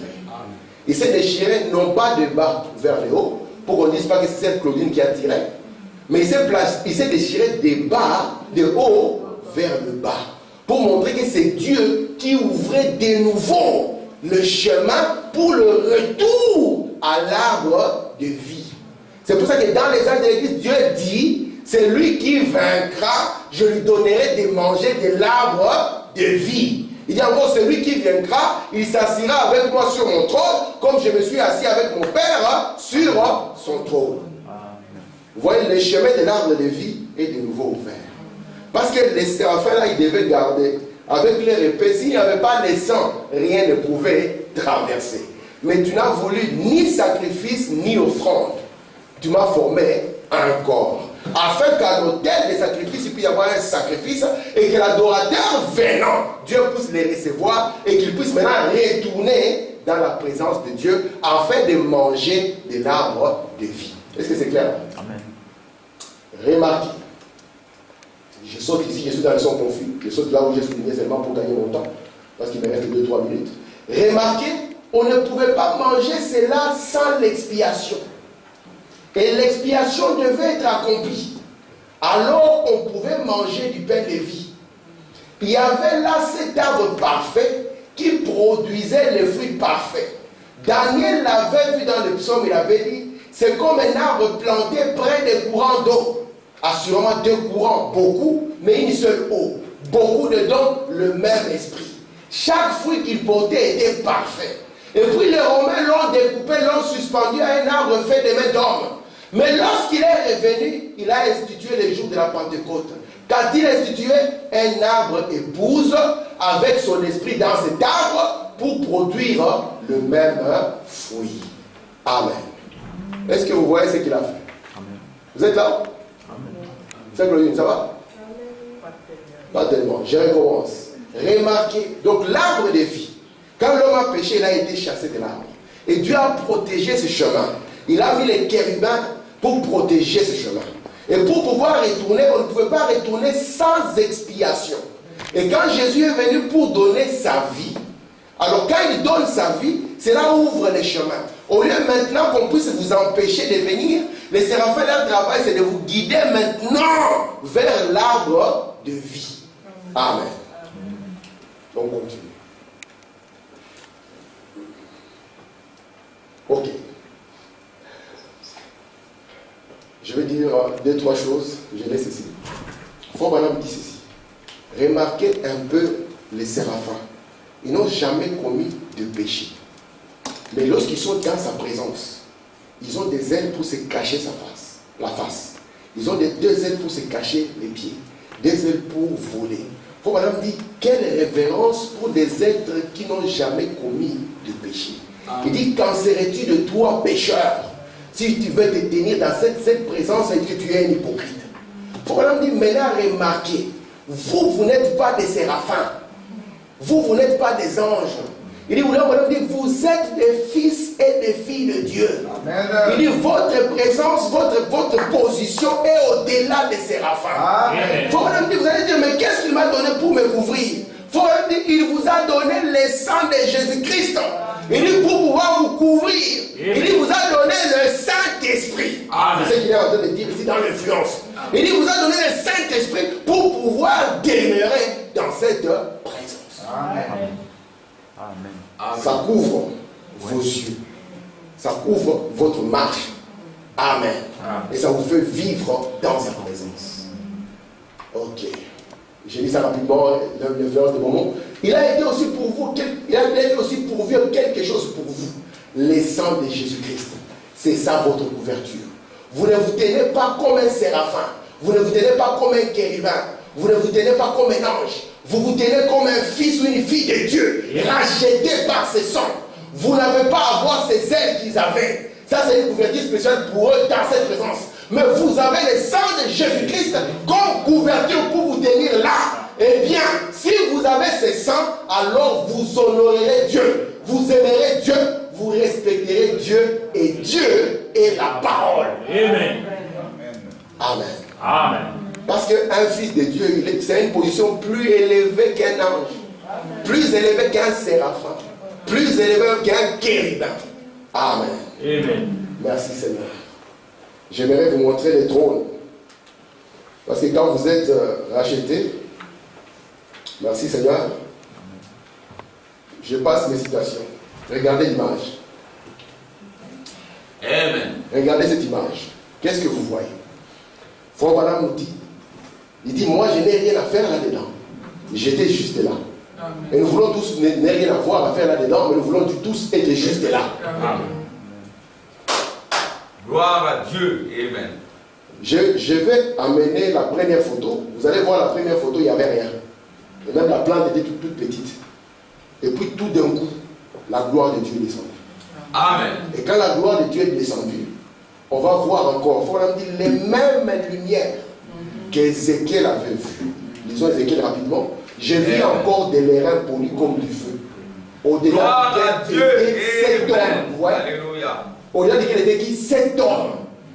Il s'est déchiré non pas de bas vers le haut, pour qu'on ne dise pas que c'est cette Claudine qui a tiré, mais il s'est déchiré de bas, de haut vers le bas, pour montrer que c'est Dieu qui ouvrait de nouveau le chemin pour le retour à l'arbre de vie. C'est pour ça que dans les actes de l'Église, Dieu dit, c'est lui qui vaincra, je lui donnerai de manger de l'arbre de vie. Il dit encore, celui qui vaincra, il s'assiera avec moi sur mon trône, comme je me suis assis avec mon Père sur son trône. Vous voyez, le chemin de l'arbre de vie est de nouveau ouvert. Parce que les séraphins là, ils devaient garder. Avec leur épée, s'il n'y avait pas de sang, rien ne pouvait traverser. Mais tu n'as voulu ni sacrifice, ni offrande. Tu m'as formé un corps. Afin qu'à l'autel des sacrifices, il puisse y avoir un sacrifice et que l'adorateur venant, Dieu puisse les recevoir et qu'il puisse maintenant retourner dans la présence de Dieu afin de manger de l'arbre de vie. Est-ce que c'est clair? Amen. Remarquez. Je saute ici, je suis dans le son confus. Je saute là où j'ai souligné seulement pour gagner mon temps. Parce qu'il me reste 2-3 minutes. Remarquez, on ne pouvait pas manger cela sans l'expiation. Et l'expiation devait être accomplie. Alors on pouvait manger du pain de vie. Il y avait là cet arbre parfait qui produisait les fruits parfaits. Daniel l'avait vu dans le psaume, il avait dit, c'est comme un arbre planté près des courants d'eau. Assurément 2 courants, beaucoup, mais une seule eau. Beaucoup dedans, le même esprit. Chaque fruit qu'il portait était parfait. Et puis les Romains l'ont découpé, l'ont suspendu à un arbre fait de mains d'homme. Mais lorsqu'il est revenu, il a institué les jours de la Pentecôte. Quand il a institué, un arbre épouse avec son esprit dans cet arbre pour produire le même fruit. Amen. Est-ce que vous voyez ce qu'il a fait? Amen. Vous êtes là? C'est Claudine, ça va? Pas tellement. Je recommence. Remarquez, donc l'arbre de vie, quand l'homme a péché, il a été chassé de l'arbre. Et Dieu a protégé ce chemin. Il a mis les chérubins pour protéger ce chemin. Et pour pouvoir retourner, on ne pouvait pas retourner sans expiation. Et quand Jésus est venu pour donner sa vie, alors quand il donne sa vie, cela ouvre les chemins. Au lieu maintenant qu'on puisse vous empêcher de venir, les séraphins, leur travail, c'est de vous guider maintenant vers l'arbre de vie. Amen. On continue. Ok. Je vais dire 2-3 choses. Je laisse ici. Frère Branham dit ceci. Remarquez un peu les séraphins. Ils n'ont jamais commis de péché. Mais lorsqu'ils sont dans sa présence, ils ont des ailes pour se cacher la face. Ils ont 2 ailes pour se cacher les pieds. 2 ailes pour voler. Frère Branham dit, quelle révérence pour des êtres qui n'ont jamais commis de péché. Il dit, qu'en serais-tu de toi, pécheur, si tu veux te tenir dans cette présence et que tu es un hypocrite? Frère Branham dit, maintenant remarquez, vous n'êtes pas des séraphins. Vous n'êtes pas des anges. Il dit, vous êtes des fils et des filles de Dieu. Amen. Il dit, votre présence, votre position est au-delà des séraphins. Vous allez dire, mais qu'est-ce qu'il m'a donné pour me couvrir? Il vous a donné le sang de Jésus-Christ. Il dit, pour pouvoir vous couvrir. Il dit, vous a donné le Saint-Esprit. C'est ce qu'il est en train de dire ici dans l'influence. Il dit, vous a donné le Saint-Esprit pour pouvoir demeurer dans cette présence. Amen. Ça couvre vos yeux. Ça couvre votre marche. Amen. Et ça vous fait vivre dans sa présence. Ok. J'ai dit ça rapidement, l'influence de mon mot. Il a été aussi pour vous, il a été aussi pourvu quelque chose pour vous. Les sangs de Jésus-Christ. C'est ça votre couverture. Vous ne vous tenez pas comme un séraphin. Vous ne vous tenez pas comme un chérubin. Vous ne vous tenez pas comme un ange. Vous vous tenez comme un fils ou une fille de Dieu, racheté par ses sangs. Vous n'avez pas à avoir ces ailes qu'ils avaient. Ça, c'est une couverture spéciale pour eux dans cette présence. Mais vous avez les sangs de Jésus-Christ comme couverture pour vous tenir là. Eh bien, si vous avez ces sangs, alors vous honorerez Dieu. Vous aimerez Dieu. Vous respecterez Dieu. Et Dieu est la parole. Amen. Amen. Amen. Parce qu'un fils de Dieu, c'est une position plus élevée qu'un ange, plus élevée qu'un séraphin, plus élevée qu'un chérubin. Amen. Amen. Merci Seigneur. J'aimerais vous montrer les trônes. Parce que quand vous êtes rachetés, merci Seigneur, je passe mes citations. Regardez l'image. Amen. Regardez cette image. Qu'est-ce que vous voyez? Frère Branham nous dit, il dit, moi je n'ai rien à faire là-dedans. J'étais juste là. Et nous voulons tous, n'ai rien à voir à faire là-dedans, mais nous voulons tous être juste là. Amen. Gloire à Dieu. Amen. Je vais amener la première photo. Vous allez voir la première photo, il n'y avait rien. Et même la plante était toute petite. Et puis tout d'un coup, la gloire de Dieu est descendue. Amen. Et quand la gloire de Dieu est descendue, on va voir encore, il faut dire les mêmes lumières qu'Ézéchiel avait vues. Lisons Ézéchiel rapidement. J'ai vu encore des lérins polis comme du feu. Au-delà Gloire à duquel Dieu. étaient 7 hommes. Vous voyez? Alléluia. Au-delà duquel étaient qui? 7 hommes.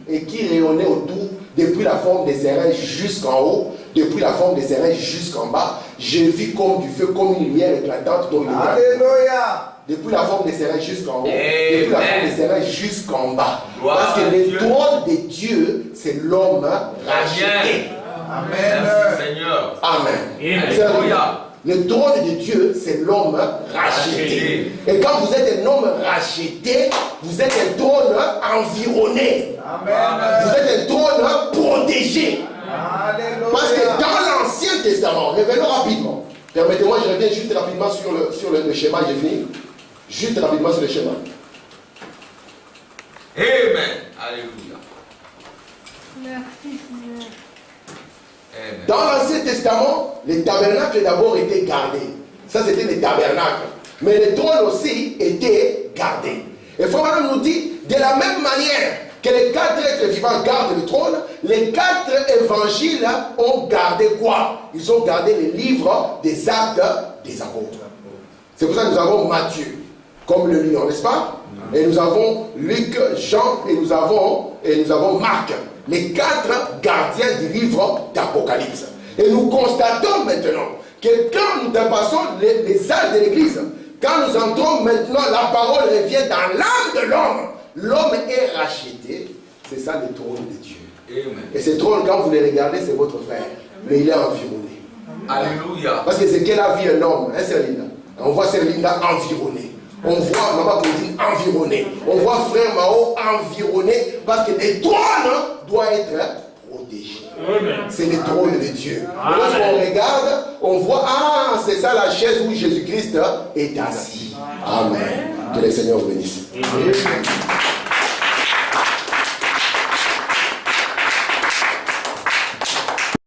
Et qui rayonnaient autour, depuis la forme des sérins jusqu'en haut, depuis la forme des sérins jusqu'en bas. J'ai vu comme du feu, comme une lumière éclatante. Alléluia. Depuis la forme des sérins jusqu'en haut, depuis la forme des sérins jusqu'en bas. Gloire Parce que à le Dieu. trône de Dieu, c'est l'homme racheté. Amen. Merci Seigneur. Amen. Amen. Alléluia. Le trône de Dieu, c'est l'homme racheté. Et quand vous êtes un homme racheté, vous êtes un trône environné. Amen. Vous êtes un trône protégé. Alléluia. Parce que dans l'Ancien Testament, revenons rapidement. Permettez-moi, je reviens juste rapidement sur le schéma, j'ai fini. Juste rapidement sur le schéma. Amen. Alléluia. Merci Seigneur. Amen. Dans l'Ancien Testament, les tabernacles d'abord étaient gardés. Ça, c'était les tabernacles. Mais les trônes aussi étaient gardés. Et Frère nous dit, de la même manière que les 4 êtres vivants gardent le trône, les 4 évangiles ont gardé quoi? Ils ont gardé les livres des actes des apôtres. C'est pour ça que nous avons Matthieu comme le lion, n'est-ce pas? Et nous avons Luc, Jean et nous avons Marc. Les 4 gardiens du livre d'Apocalypse. Et nous constatons maintenant que quand nous dépassons les âges de l'Église, quand nous entrons maintenant, la parole revient dans l'âme de l'homme. L'homme est racheté. C'est ça le trône de Dieu. Amen. Et ce trône, quand vous le regardez, c'est votre frère. Mais il est environné. Alléluia. Parce que c'est qu'elle a vu un homme, hein, Serlinda. On voit Serlinda environnée. On voit Maman Claudine environnée. On voit Frère Mao environné. Parce que le trône doit être protégé. C'est le trône de Dieu. Et lorsqu'on regarde, on voit, ah, c'est ça la chaise où Jésus-Christ est assis. Amen. Que le Seigneur vous bénisse. Amen.